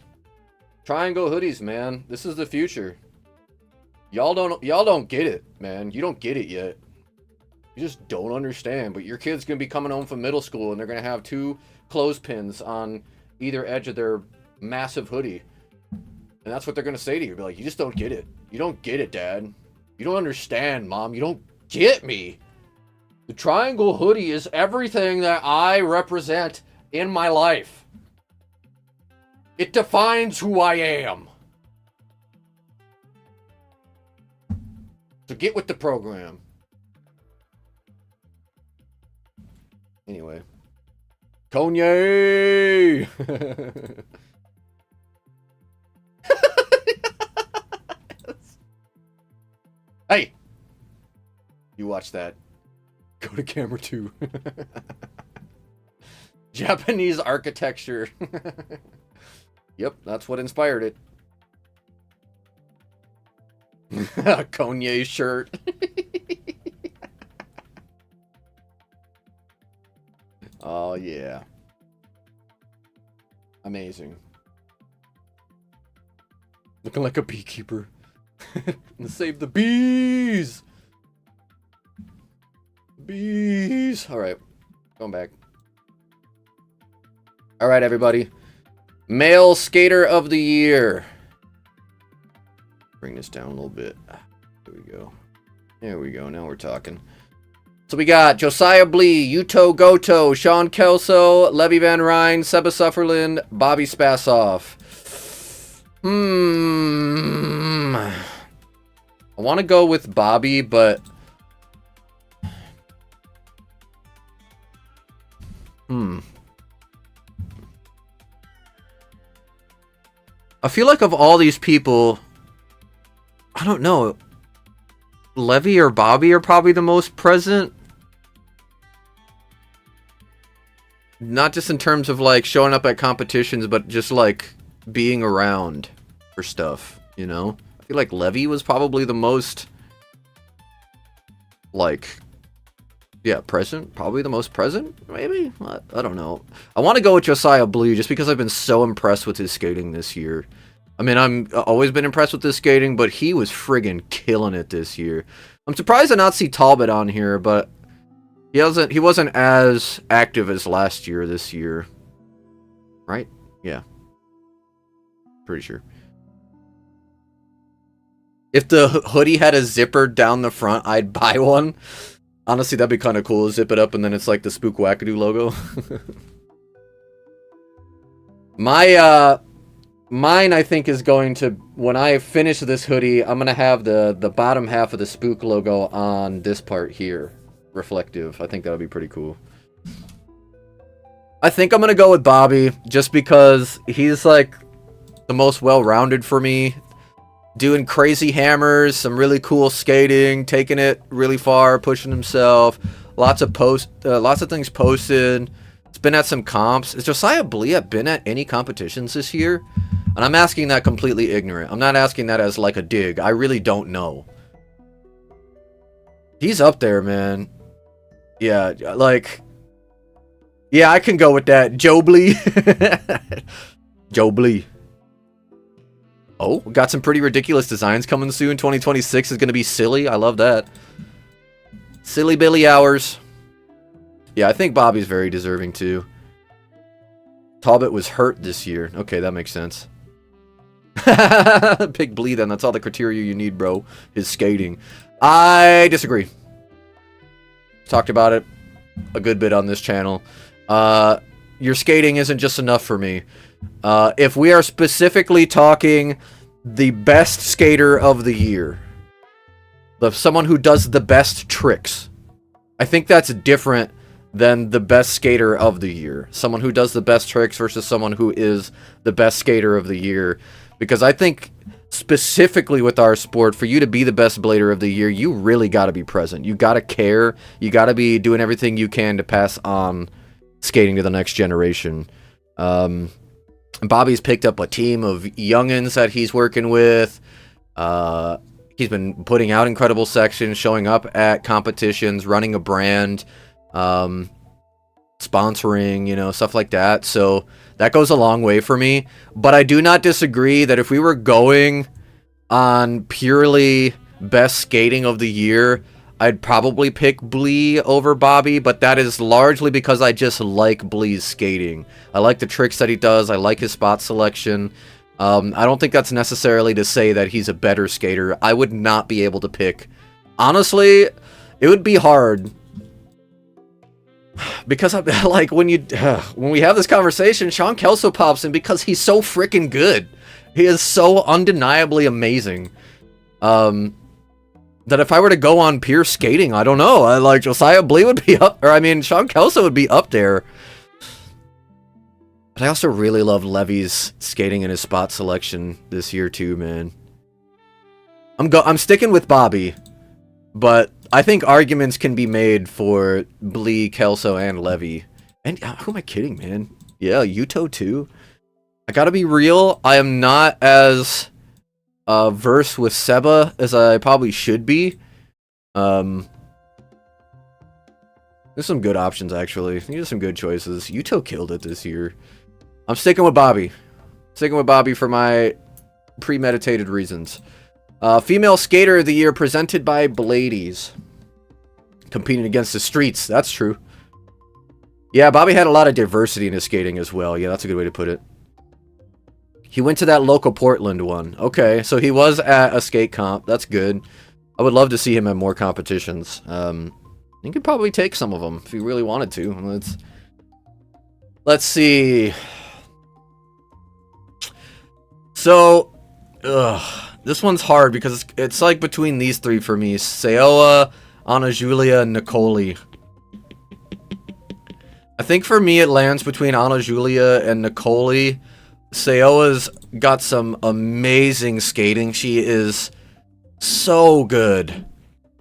Triangle hoodies, man. This is the future. Y'all don't get it, man. You don't get it yet. You just don't understand. But your kid's gonna be coming home from middle school and they're gonna have 2 clothespins on either edge of their massive hoodie. And that's what they're gonna say to you. Be like, you just don't get it. You don't get it, Dad. You don't understand, Mom. You don't get me. The triangle hoodie is everything that I represent in my life. It defines who I am. So get with the program. Anyway. Kanye! Hey! You watch that. Go to camera 2. Japanese architecture. Yep, that's what inspired it. Kanye shirt. Oh, yeah. Amazing. Looking like a beekeeper. Save the bees! Bees! Alright. Going back. Alright, everybody. Male Skater of the Year. Bring this down a little bit. There we go. There we go. Now we're talking. So we got Josiah Blee, Yuto Goto, Sean Kelso, Levy Van Ryn, Seba Sufferland, Bobby Spasoff. I want to go with Bobby, but... I feel like of all these people, I don't know, Levy or Bobby are probably the most present. Not just in terms of, like, showing up at competitions, but just, like, being around for stuff, you know? I feel like Levy was probably the most, like, yeah, present. Probably the most present, maybe? I don't know. I want to go with Josiah Blee just because I've been so impressed with his skating this year. I mean, I'm always been impressed with this skating, but he was friggin' killing it this year. I'm surprised to not see Talbot on here, but he wasn't as active as last year this year. Right? Yeah. Pretty sure. If the hoodie had a zipper down the front, I'd buy one. Honestly, that'd be kind of cool. Zip it up and then it's like the Spook Wackadoo logo. Mine, I think, is going to, when I finish this hoodie, I'm going to have the bottom half of the Spook logo on this part here. Reflective. I think that would be pretty cool. I think I'm going to go with Bobby, just because he's, like, the most well-rounded for me. Doing crazy hammers, some really cool skating, taking it really far, pushing himself. Lots of things posted. It's been at some comps. Has Josiah Blee been at any competitions this year? And I'm asking that completely ignorant. I'm not asking that as like a dig. I really don't know. He's up there, man. Yeah, like... Yeah, I can go with that. Joe Blee. Joe Blee. Oh, we got some pretty ridiculous designs coming soon. 2026 is going to be silly. I love that. Silly Billy hours. Yeah, I think Bobby's very deserving too. Talbot was hurt this year. Okay, that makes sense. Pick Blee then. That's all the criteria you need, bro. His skating. I disagree. Talked about it a good bit on this channel. Your skating isn't just enough for me. If we are specifically talking the best skater of the year, someone who does the best tricks, I think that's different than the best skater of the year. Someone who does the best tricks versus someone who is the best skater of the year. Because I think specifically with our sport, for you to be the best blader of the year, you really got to be present. You got to care. You got to be doing everything you can to pass on skating to the next generation. Bobby's picked up a team of youngins that he's working with. He's been putting out incredible sections, showing up at competitions, running a brand, sponsoring, you know, stuff like that. So that goes a long way for me. But I do not disagree that if we were going on purely best skating of the year, I'd probably pick Blee over Bobby, but that is largely because I just like Blee's skating. I like the tricks that he does. I like his spot selection. I don't think that's necessarily to say that he's a better skater. I would not be able to pick. Honestly, it would be hard. Because I'm like, when we have this conversation, Sean Kelso pops in because he's so freaking good. He is so undeniably amazing. That if I were to go on pure skating, I don't know. I like Josiah Blee would be up, or I mean, Sean Kelso would be up there. But I also really love Levy's skating and his spot selection this year too, man. I'm sticking with Bobby, but I think arguments can be made for Blee, Kelso, and Levy. And who am I kidding, man? Yeah, Yuto too. I gotta be real. I am not as versed with Seba as I probably should be. There's some good options actually. These are some good choices. Yuto killed it this year. I'm sticking with Bobby. Sticking with Bobby for my premeditated reasons. Female Skater of the Year presented by Bladies. Competing against the streets. That's true. Yeah, Bobby had a lot of diversity in his skating as well. Yeah, that's a good way to put it. He went to that local Portland one. Okay, so he was at a skate comp. That's good. I would love to see him at more competitions. He could probably take some of them if he really wanted to. Let's see. So, this one's hard because it's like between these three for me. Seoa, Ana Julia, and Nicoli. I think for me it lands between Ana Julia and Nicoli. Seoa's got some amazing skating. She is so good.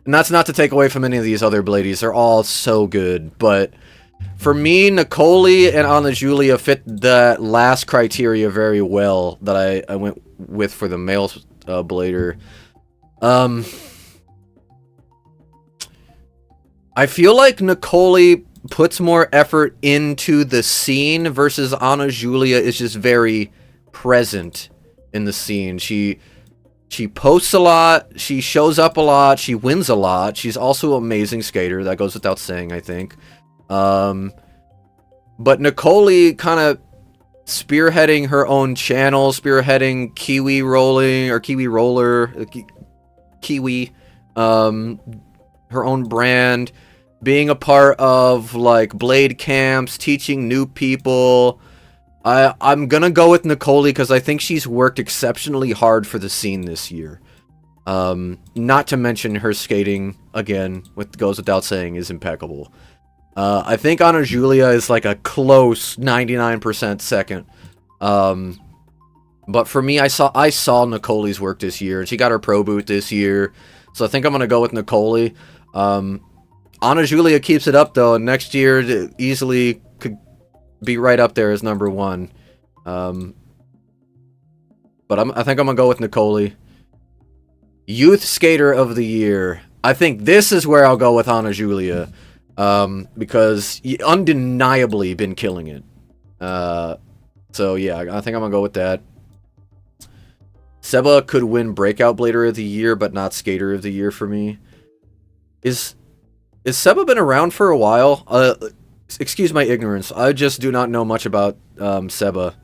And that's not to take away from any of these other Bladies. They're all so good. But for me, Nicoli and Ana Julia fit the last criteria very well that I went with for the male blader. I feel like Nicoli puts more effort into the scene versus Ana Julia is just very present in the scene. She posts a lot, she shows up a lot, she wins a lot. She's also an amazing skater, that goes without saying, I think. But Nicole kind of spearheading her own channel, spearheading Kiwi rolling, or Kiwi roller, Kiwi, her own brand, being a part of, like, blade camps, teaching new people. I'm gonna go with Nicole because I think she's worked exceptionally hard for the scene this year. Not to mention her skating, again, what goes without saying, is impeccable. I think Ana Julia is like a close 99% second. But for me, I saw Nicole's work this year, and she got her pro boot this year. So I think I'm gonna go with Nicole. Ana Julia keeps it up though, and next year easily could be right up there as number 1. But I think I'm gonna go with Nicole. Youth Skater of the Year. I think this is where I'll go with Ana Julia. Because you undeniably been killing it. So yeah, I think I'm gonna go with that. Seba could win Breakout Blader of the Year, but not Skater of the Year for me. Is Seba been around for a while? Excuse my ignorance. I just do not know much about Seba.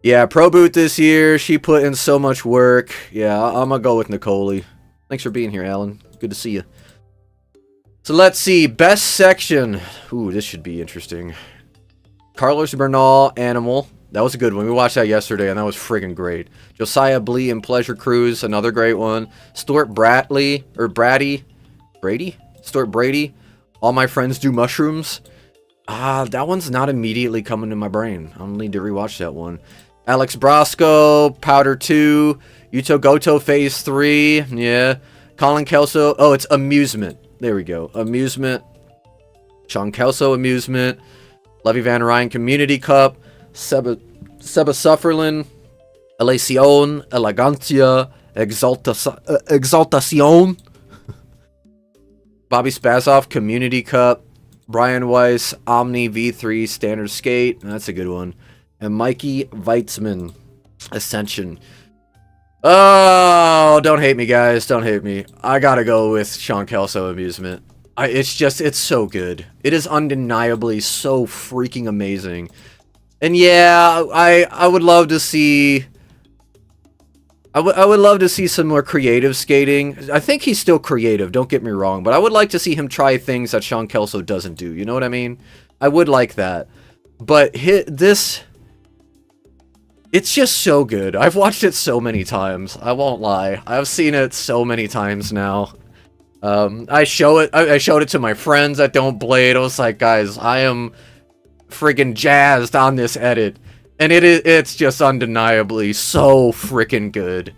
Yeah, Pro Boot this year. She put in so much work. Yeah, I'm gonna go with Nicole. Thanks for being here, Alan. Good to see you. So let's see. Best section. Ooh, this should be interesting. Carlos Bernal, Animal. That was a good one. We watched that yesterday, and that was friggin' great. Josiah Blee and Pleasure Cruise, another great one. Stuart Brady? Stuart Brady. All My Friends Do Mushrooms. That one's not immediately coming to my brain. I'll need to rewatch that one. Alex Brosco, Powder 2, Yuto Goto Phase 3, yeah. Colin Kelso, oh, it's Amusement. There we go. Amusement. Sean Kelso, Amusement. Levy Van Ryan, Community Cup. Seba Sufferlin, Elacion, Elegancia, Exaltacion. Bobby Spazov, Community Cup. Brian Weiss, Omni V3, Standard Skate. That's a good one. And Mikey Weitzman, Ascension. Oh, don't hate me, guys. Don't hate me. I gotta go with Sean Kelso, Amusement. It's so good. It is undeniably so freaking amazing. And yeah, I would love to see... I would love to see some more creative skating. I think he's still creative, don't get me wrong, but I would like to see him try things that Sean Kelso doesn't do, you know what I mean? I would like that. But this... It's just so good. I've watched it so many times. I won't lie. I've seen it so many times now. I showed it to my friends that don't blade. I was like, guys, I am friggin' jazzed on this edit. And it's just undeniably so freaking good.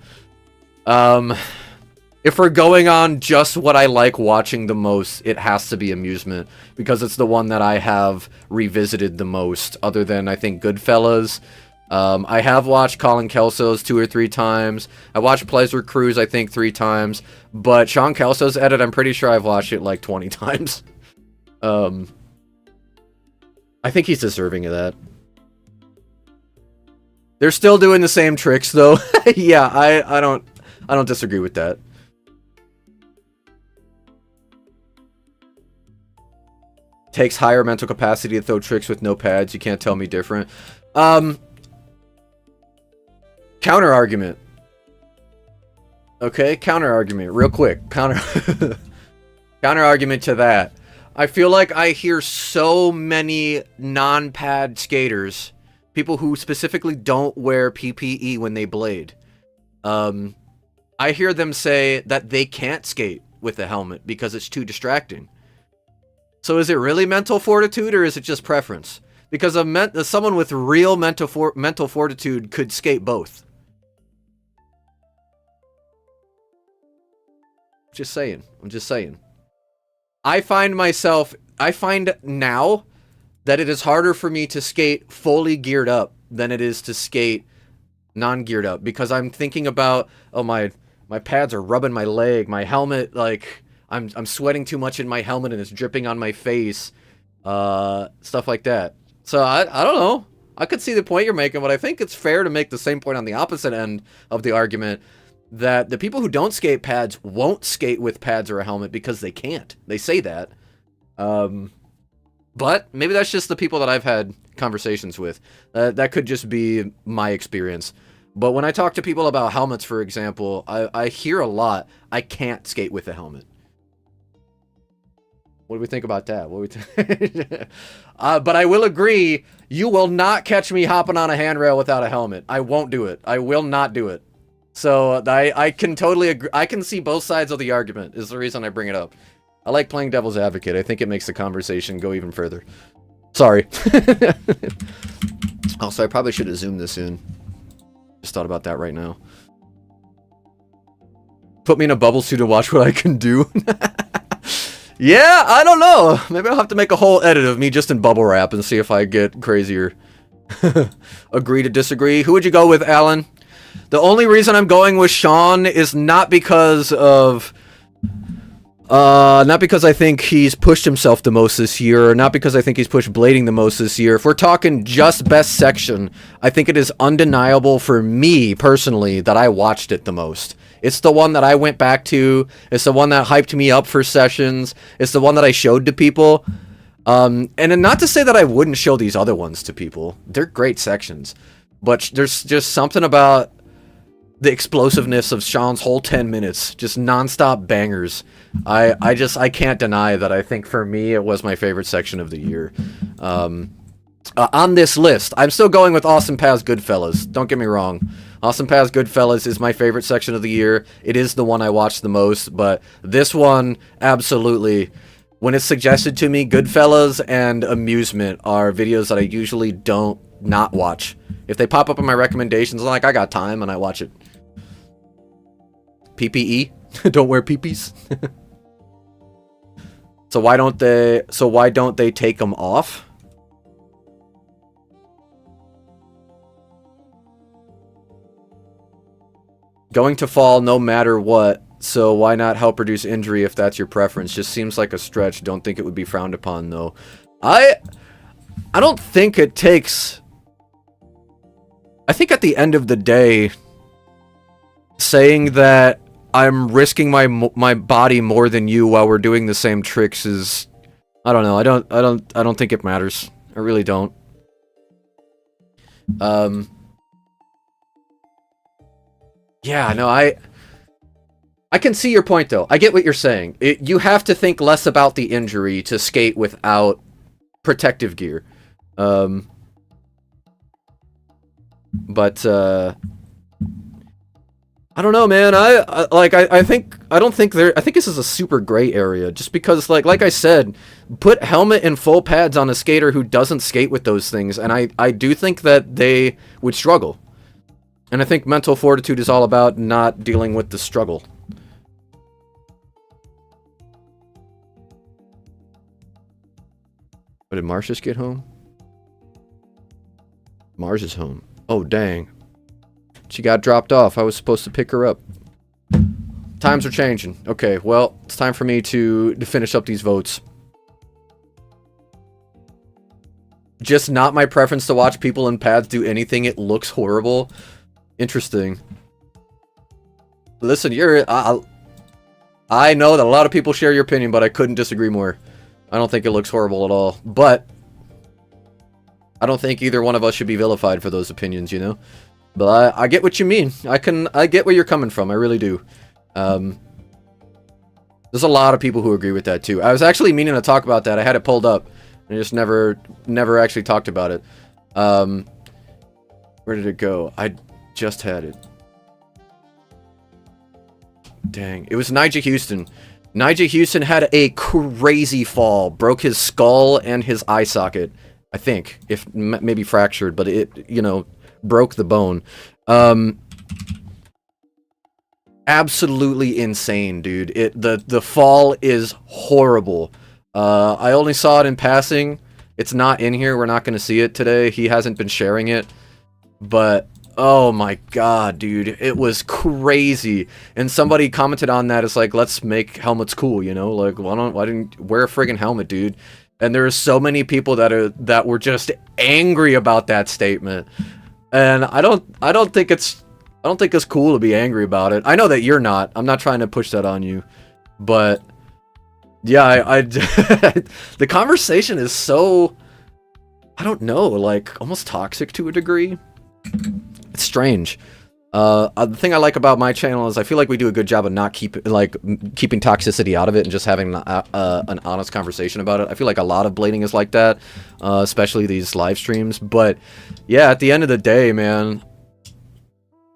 If we're going on just what I like watching the most, it has to be Amusement. Because it's the one that I have revisited the most, other than, I think, Goodfellas. I have watched Colin Kelso's 2 or 3 times. I watched Pleasure Cruise, I think, 3 times. But Sean Kelso's edit, I'm pretty sure I've watched it like 20 times. I think he's deserving of that. They're still doing the same tricks, though. Yeah, I don't disagree with that. Takes higher mental capacity to throw tricks with no pads. You can't tell me different. Counter argument. Okay, counter argument, real quick. Counter argument to that. I feel like I hear so many non-pad skaters, people who specifically don't wear PPE when they blade. I hear them say that they can't skate with a helmet because it's too distracting. So is it really mental fortitude or is it just preference? Because someone with real mental fortitude could skate both. Just saying. I'm just saying. I find now that it is harder for me to skate fully geared up than it is to skate non-geared up, because I'm thinking about, oh, my pads are rubbing my leg, my helmet, like I'm sweating too much in my helmet and it's dripping on my face, stuff like that. So I don't know. I could see the point you're making, but I think it's fair to make the same point on the opposite end of the argument, that the people who don't skate pads won't skate with pads or a helmet because they can't. They say that. But maybe that's just the people that I've had conversations with. That could just be my experience. But when I talk to people about helmets, for example, I hear a lot, I can't skate with a helmet. What do we think about that? But I will agree, you will not catch me hopping on a handrail without a helmet. I won't do it. I will not do it. So I can totally agree. I can see both sides of the argument, is the reason I bring it up. I like playing devil's advocate. I think it makes the conversation go even further. Sorry. Also, I probably should have zoomed this in. Just thought about that right now. Put me in a bubble suit and watch what I can do. Yeah, I don't know. Maybe I'll have to make a whole edit of me just in bubble wrap and see if I get crazier. Agree to disagree. Who would you go with, Alan? The only reason I'm going with Sean is not because of... not because I think he's pushed himself the most this year, or not because I think he's pushed blading the most this year. If we're talking just best section, I think it is undeniable for me, personally, that I watched it the most. It's the one that I went back to. It's the one that hyped me up for sessions. It's the one that I showed to people. And then not to say that I wouldn't show these other ones to people. They're great sections. But there's just something about the explosiveness of Sean's whole 10 minutes, just nonstop bangers. I can't deny that I think for me it was my favorite section of the year. On this list, I'm still going with Austin Paz Goodfellas. Don't get me wrong. Austin Paz Goodfellas is my favorite section of the year. It is the one I watched the most, but this one, absolutely. When it's suggested to me, Goodfellas and Amusement are videos that I usually don't not watch. If they pop up in my recommendations, I'm like, I got time, and I watch it. PPE? Don't wear peepees. So why don't they take them off? Going to fall no matter what, so why not help reduce injury if that's your preference? Just seems like a stretch. Don't think it would be frowned upon, though. I don't think it takes... I think at the end of the day, saying that I'm risking my body more than you while we're doing the same tricks is... I don't know. I don't think it matters. I really don't. Yeah, no, I can see your point, though. I get what you're saying. You have to think less about the injury to skate without protective gear. But I don't know, man. I think this is a super gray area, just because like I said, put helmet and full pads on a skater who doesn't skate with those things, and I do think that they would struggle. And I think mental fortitude is all about not dealing with the struggle. But did Mars just get home? Mars is home. Oh, dang. She got dropped off. I was supposed to pick her up. Times are changing. Okay, well, it's time for me to finish up these votes. Just not my preference to watch people in pads do anything. It looks horrible. Interesting. Listen, I know that a lot of people share your opinion, but I couldn't disagree more. I don't think it looks horrible at all. But I don't think either one of us should be vilified for those opinions, you know? But I get what you mean. I get where you're coming from. I really do. There's a lot of people who agree with that too. I was actually meaning to talk about that. I had it pulled up. I just never actually talked about it. Where did it go? I just had it. Dang. It was Nigel Houston. Nigel Houston had a crazy fall. Broke his skull and his eye socket. I think. If maybe fractured, but it, you know, broke the bone. Absolutely insane, dude. The fall is horrible. I only saw it in passing. It's not in here. We're not going to see it today. He hasn't been sharing it. But oh my god, dude, it was crazy. And somebody commented on that. It's like, let's make helmets cool, you know? Like, why didn't wear a friggin' helmet, dude? And there are so many people that were just angry about that statement. And I don't think it's cool to be angry about it. I know that you're not. I'm not trying to push that on you. But yeah, I the conversation is so, I don't know, like almost toxic to a degree. It's strange. The thing I like about my channel is I feel like we do a good job of not keeping toxicity out of it and just having an honest conversation about it. I feel like a lot of blading is like that, especially these live streams. But yeah, at the end of the day, man,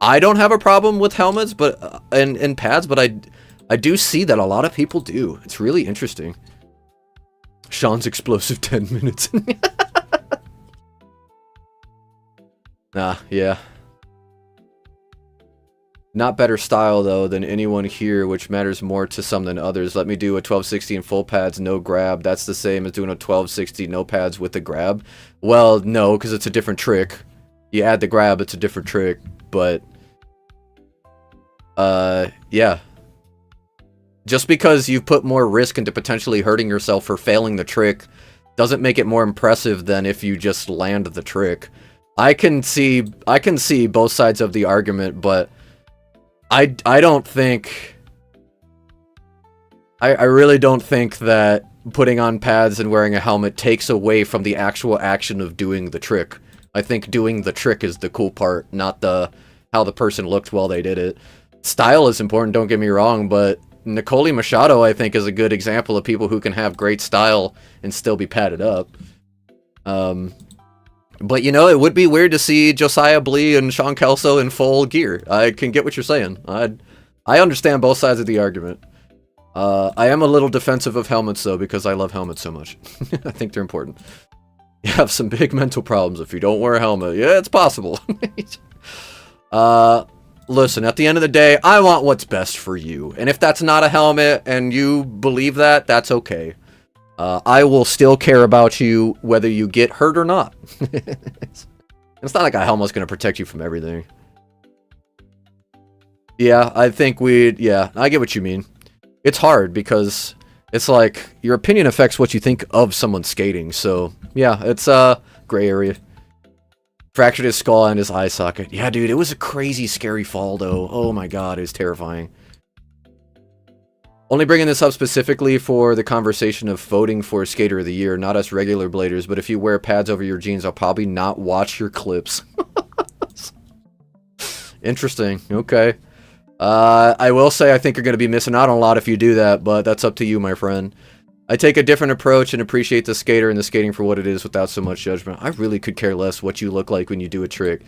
I don't have a problem with helmets, but and pads, but I do see that a lot of people do. It's really interesting. Sean's explosive 10 minutes. Yeah. Not better style, though, than anyone here, which matters more to some than others. Let me do a 1260 in full pads, no grab. That's the same as doing a 1260 no pads with the grab. Well, no, because it's a different trick. You add the grab, it's a different trick. But, yeah. Just because you've put more risk into potentially hurting yourself for failing the trick doesn't make it more impressive than if you just land the trick. I can see both sides of the argument, but I don't think... I really don't think that putting on pads and wearing a helmet takes away from the actual action of doing the trick. I think doing the trick is the cool part, not how the person looked while they did it. Style is important, don't get me wrong, but Nicole Machado, I think, is a good example of people who can have great style and still be padded up. But, you know, it would be weird to see Josiah Blee and Sean Kelso in full gear. I can get what you're saying. I understand both sides of the argument. I am a little defensive of helmets, though, because I love helmets so much. I think they're important. You have some big mental problems if you don't wear a helmet. Yeah, it's possible. Listen, at the end of the day, I want what's best for you. And if that's not a helmet and you believe that, that's okay. I will still care about you whether you get hurt or not. It's not like a helmet's going to protect you from everything. Yeah, I think yeah, I get what you mean. It's hard because it's like your opinion affects what you think of someone skating. So, yeah, it's a gray area. Fractured his skull and his eye socket. Yeah, dude, it was a crazy, scary fall, though. Oh my god, it was terrifying. Only bringing this up specifically for the conversation of voting for Skater of the Year, not us regular bladers, but if you wear pads over your jeans, I'll probably not watch your clips. Interesting. Okay. I will say I think you're going to be missing out on a lot if you do that, but that's up to you, my friend. I take a different approach and appreciate the skater and the skating for what it is without so much judgment. I really could care less what you look like when you do a trick.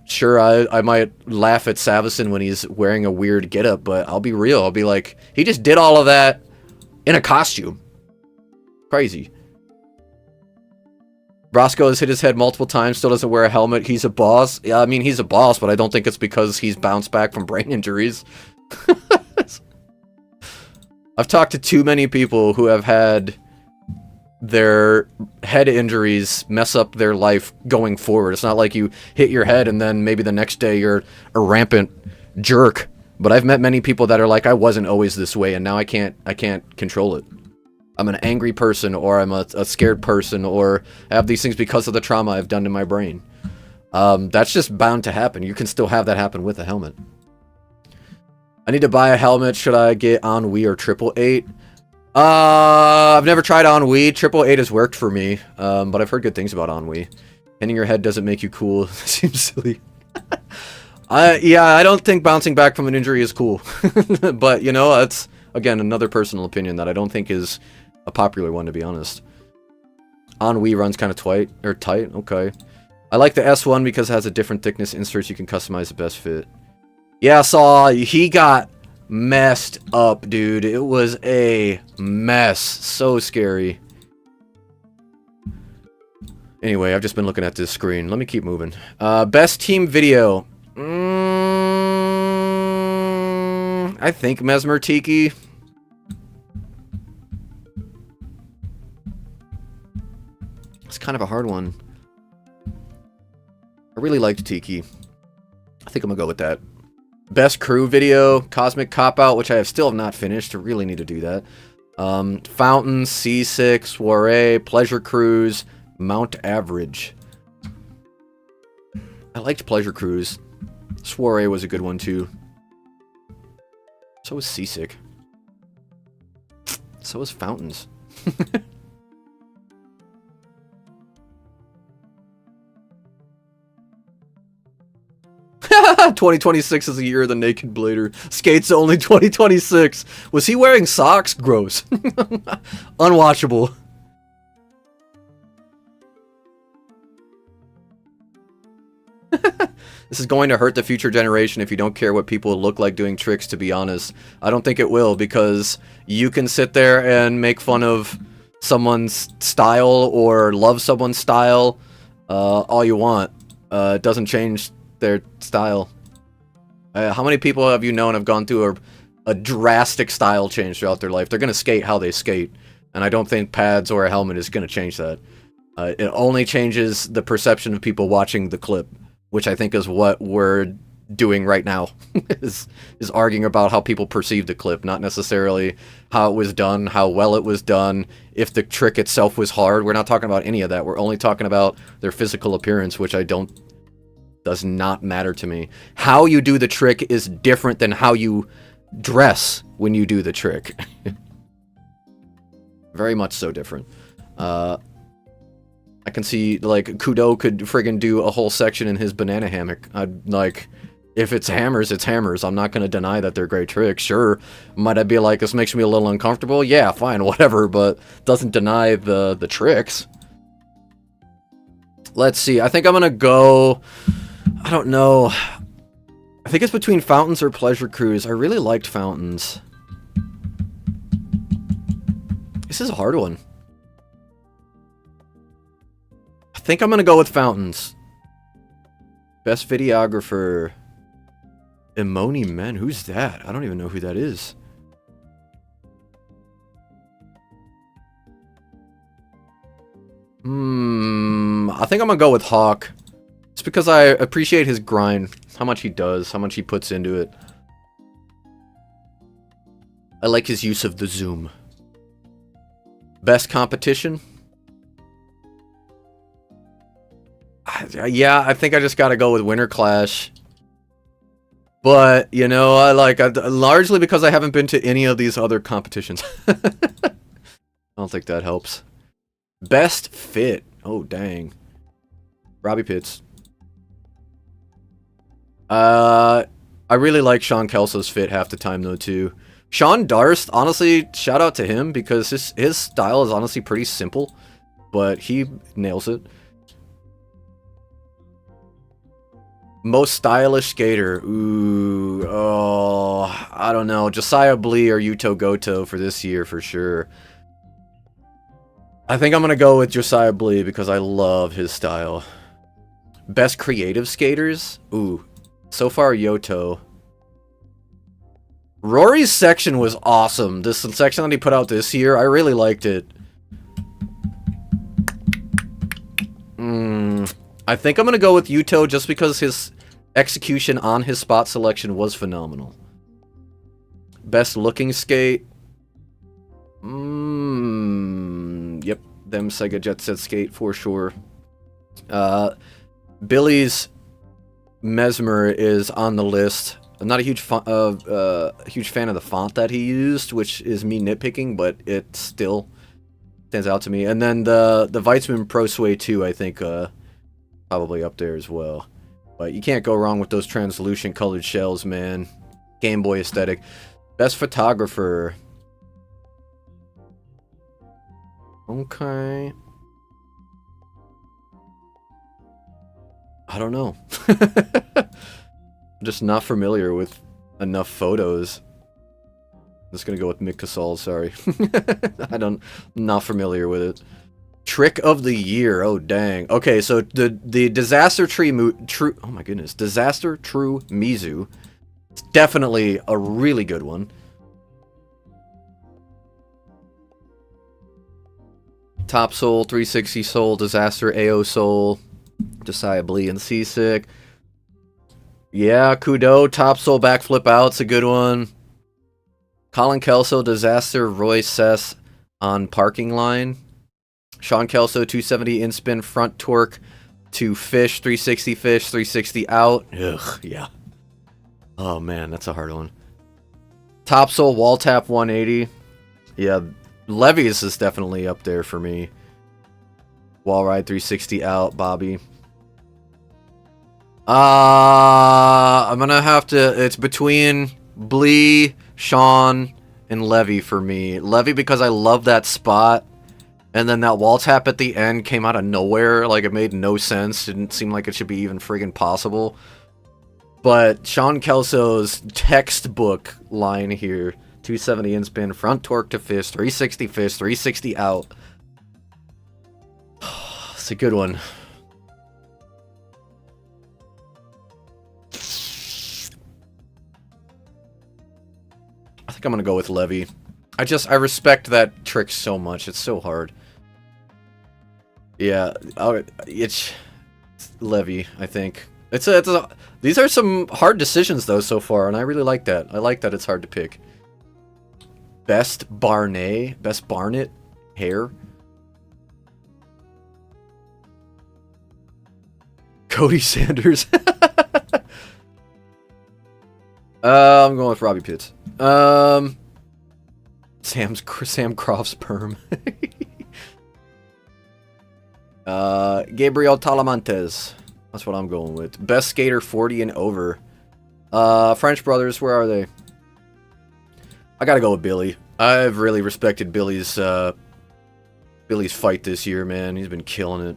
Sure, I might laugh at Savison when he's wearing a weird getup, but I'll be real. I'll be like, he just did all of that in a costume. Crazy. Brosco has hit his head multiple times, still doesn't wear a helmet. He's a boss. Yeah, I mean, he's a boss, but I don't think it's because he's bounced back from brain injuries. I've talked to too many people who have had their head injuries mess up their life going forward. It's not like you hit your head and then maybe the next day you're a rampant jerk. But I've met many people that are like, I wasn't always this way and now I can't control it. I'm an angry person, or I'm a scared person, or I have these things because of the trauma I've done to my brain. That's just bound to happen. You can still have that happen with a helmet. I need to buy a helmet. Should I get Ennui or 888? I've never tried Ennui. 888 has worked for me, but I've heard good things about Ennui. Hitting your head doesn't make you cool. Seems silly. Yeah, I don't think bouncing back from an injury is cool. But, you know, that's, again, another personal opinion that I don't think is a popular one, to be honest. Ennui runs kind of tight. Okay. I like the S1 because it has a different thickness inserts. You can customize the best fit. Yeah, he got messed up, dude. It was a mess. So scary. Anyway, I've just been looking at this screen. Let me keep moving. Best team video. I think Mesmer Tiki. It's kind of a hard one. I really liked Tiki. I think I'm gonna go with that. Best crew video, Cosmic Cop Out, which I still have not finished. I really need to do that. Fountain, Seasick, Soiree, Pleasure Cruise, Mount Average. I liked Pleasure Cruise. Soiree was a good one too. So was Seasick. So was Fountains. 2026 is the year of the Naked Blader. Skates only 2026. Was he wearing socks? Gross. Unwatchable. This is going to hurt the future generation if you don't care what people look like doing tricks, to be honest. I don't think it will, because you can sit there and make fun of someone's style or love someone's style all you want. It doesn't change their style. How many people have you known have gone through a drastic style change throughout their life? They're going to skate how they skate, and I don't think pads or a helmet is going to change that. It only changes the perception of people watching the clip, which I think is what we're doing right now, is arguing about how people perceive the clip, not necessarily how it was done, how well it was done, if the trick itself was hard. We're not talking about any of that. We're only talking about their physical appearance, which does not matter to me. How you do the trick is different than how you dress when you do the trick. Very much so different. I can see, like, Kudo could friggin' do a whole section in his banana hammock. If it's hammers, it's hammers. I'm not gonna deny that they're great tricks. Sure, might I be like, this makes me a little uncomfortable? Yeah, fine, whatever, but doesn't deny the tricks. Let's see, I think I'm gonna go... I don't know. I think it's between Fountains or Pleasure Cruise. I really liked Fountains. This is a hard one. I think I'm gonna go with Fountains. Best videographer. Imoni Men. Who's that? I don't even know who that is. I think I'm gonna go with Hawk. It's because I appreciate his grind. How much he does. How much he puts into it. I like his use of the zoom. Best competition? Yeah, I think I just gotta go with Winter Clash. But, you know, largely because I haven't been to any of these other competitions. I don't think that helps. Best fit. Oh, dang. Robbie Pitts. I really like Sean Kelso's fit half the time, though, too. Sean Darst, honestly, shout out to him, because his style is honestly pretty simple, but he nails it. Most stylish skater. Ooh, oh, I don't know. Josiah Blee or Yuto Goto for this year, for sure. I think I'm going to go with Josiah Blee because I love his style. Best creative skaters? Ooh, so far Yoto. Rory's section was awesome. This section that he put out this year, I really liked it. I think I'm going to go with Yuto just because his execution on his spot selection was phenomenal. Best looking skate? Yep, them Sega Jet Set skate for sure. Billy's Mesmer is on the list. I'm not a huge fan of the font that he used, which is me nitpicking, but it still stands out to me. And then the Weitzman Pro Sway 2, I think, probably up there as well. But you can't go wrong with those translucent colored shells, man. Game Boy aesthetic. Best photographer. Okay. I don't know. I'm just not familiar with enough photos. I'm just gonna go with Mick Casal, sorry. I'm not familiar with it. Trick of the year. Oh dang. Okay, so the Disaster oh my goodness. Disaster True Mizu. It's definitely a really good one. Top Soul, 360 Soul, Disaster, AO Soul, Josiah Blee and Seasick. Yeah, Kudo, Top Soul Backflip Out's a good one. Colin Kelso, disaster. Roy Sess on parking line. Sean Kelso, 270 in spin front torque to fish, 360 fish, 360 out. Ugh, yeah. Oh man, that's a hard one. Topsoul, wall tap 180. Yeah, Levy's is definitely up there for me. Wall ride 360 out, Bobby. I'm gonna have to. It's between Blee, Sean, and Levy for me. Levy because I love that spot, and then that wall tap at the end came out of nowhere. Like it made no sense. Didn't seem like it should be even friggin' possible. But Sean Kelso's textbook line here: 270 in spin, front torque to fish, 360 fish, 360 out. It's a good one. I think I'm gonna go with Levy. I respect that trick so much. It's so hard. Yeah, it's Levy. I think these are some hard decisions though so far, and I really like that. I like that it's hard to pick. Best Barnet, best Barnet hair. Cody Sanders. I'm going with Robbie Pitts. Sam Croft's perm. Gabriel Talamantes. That's what I'm going with. Best skater 40 and over. French brothers, where are they? I gotta go with Billy. I've really respected Billy's fight this year, man. He's been killing it.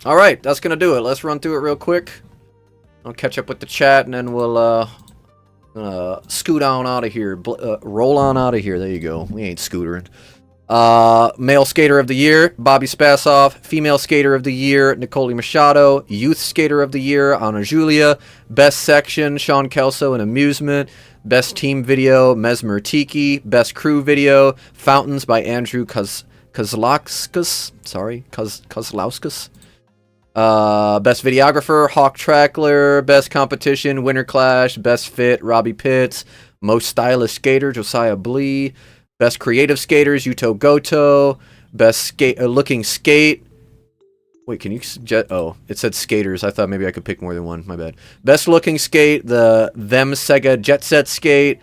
Alright, that's gonna do it. Let's run through it real quick. I'll catch up with the chat, and then we'll scoot on out of here. Roll on out of here. There you go. We ain't scootering. Male Skater of the Year, Bobby Spasoff. Female Skater of the Year, Nicole Machado. Youth Skater of the Year, Anna Julia. Best Section, Sean Kelso and Amusement. Best Team Video, Mesmer Tiki. Best Crew Video, Fountains by Andrew Kozlauskas. Sorry, Kozlauskas. Best Videographer, Hawk Trackler. Best Competition, Winter Clash. Best Fit, Robbie Pitts. Most Stylish Skater, Josiah Blee. Best Creative Skaters, Yuto Goto. Best Looking Skate. Wait, can you... Oh, it said skaters. I thought maybe I could pick more than one. My bad. Best Looking Skate, the Them Sega Jet Set Skate.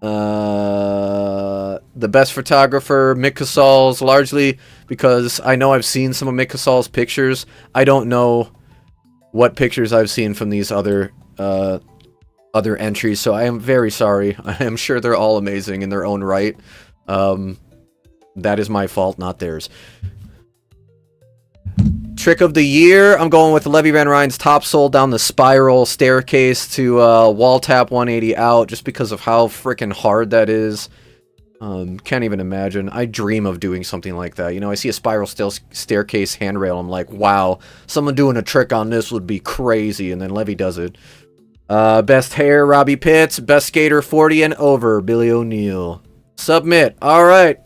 The Best Photographer, Mick Casal's, largely because I know I've seen some of Mick Casal's pictures. I don't know what pictures I've seen from these other entries, so I am very sorry. I am sure they're all amazing in their own right. That is my fault, not theirs. Trick of the Year, I'm going with Levy Van Ryn's Topsoul down the spiral staircase to wall tap 180 out, just because of how freaking hard that is. Can't even imagine. I dream of doing something like that. You know, I see a spiral staircase handrail, I'm like, wow, someone doing a trick on this would be crazy, and then Levy does it. Best Hair, Robbie Pitts. Best Skater 40 and over, Billy O'Neill. Submit. Alright.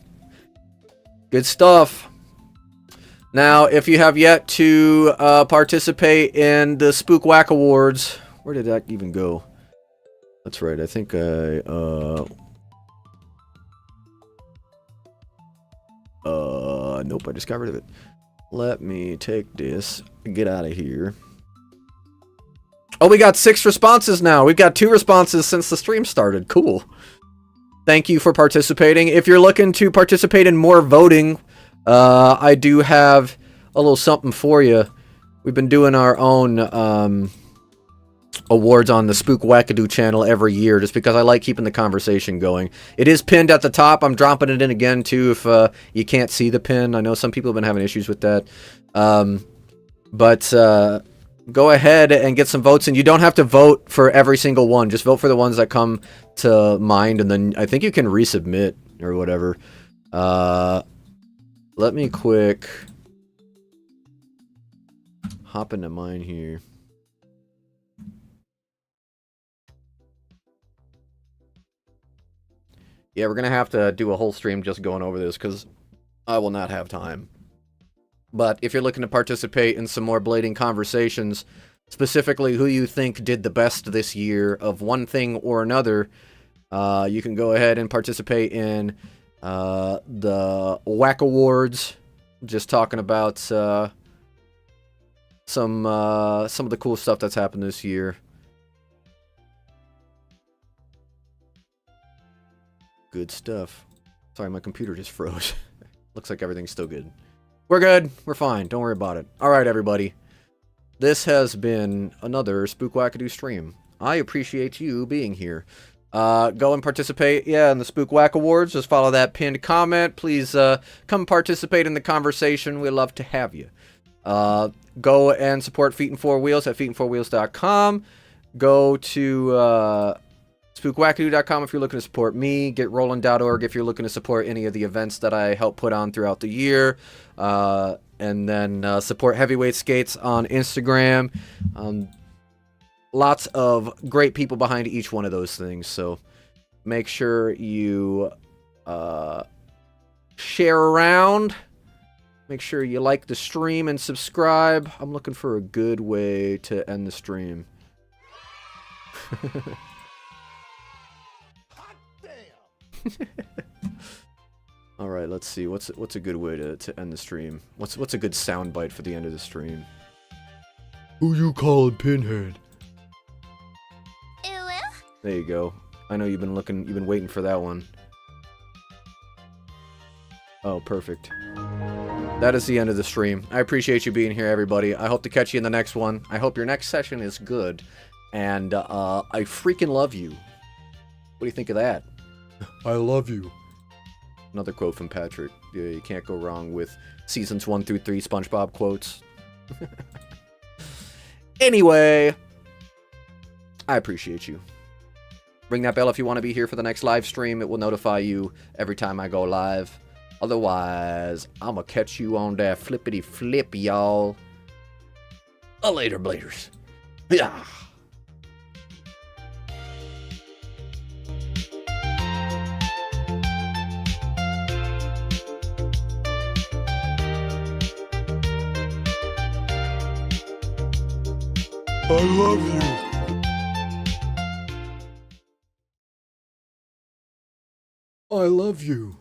Good stuff. Now, if you have yet to participate in the Spook Whack Awards, where did that even go? That's right, I think nope, I just got rid of it. Let me take this, get out of here. Oh, we got 6 responses now. We've got 2 responses since the stream started. Cool. Thank you for participating. If you're looking to participate in more voting, I do have a little something for you. We've been doing our own awards on the Spook Wackadoo channel every year, just because I like keeping the conversation going. It is pinned at the top. I'm dropping it in again, too, if you can't see the pin. I know some people have been having issues with that. But go ahead and get some votes, and you don't have to vote for every single one. Just vote for the ones that come to mind, and then I think you can resubmit or whatever. Let me quick hop into mine here. Yeah, we're going to have to do a whole stream just going over this because I will not have time. But if you're looking to participate in some more blading conversations, specifically who you think did the best this year of one thing or another, You can go ahead and participate in the Whack Awards. Just talking about some of the cool stuff that's happened this year. Good stuff. Sorry, my computer just froze. Looks like everything's still good. We're good. We're fine. Don't worry about it. All right, everybody. This has been another Spook Wackadoo stream. I appreciate you being here. Go and participate, in the Spook Whack Awards. Just follow that pinned comment. Please come participate in the conversation. We'd love to have you. Go and support Feet and Four Wheels at feetandfourwheels.com. Go to spookwackadoo.com if you're looking to support me. GetRollin.org if you're looking to support any of the events that I help put on throughout the year. And then support Heavyweight Skates on Instagram. Lots of great people behind each one of those things. So make sure you share around. Make sure you like the stream and subscribe. I'm looking for a good way to end the stream. All right, let's see. What's a good way to end the stream? What's a good soundbite for the end of the stream? Who you calling Pinhead? There you go. I know you've been waiting for that one. Oh, perfect. That is the end of the stream. I appreciate you being here, everybody. I hope to catch you in the next one. I hope your next session is good. And I freaking love you. What do you think of that? I love you. Another quote from Patrick. Yeah, you can't go wrong with seasons 1 through 3 SpongeBob quotes. Anyway, I appreciate you. Ring that bell if you want to be here for the next live stream. It will notify you every time I go live. Otherwise, I'm going to catch you on that flippity flip, y'all. Later, bladers. Yeah. I love you. I love you.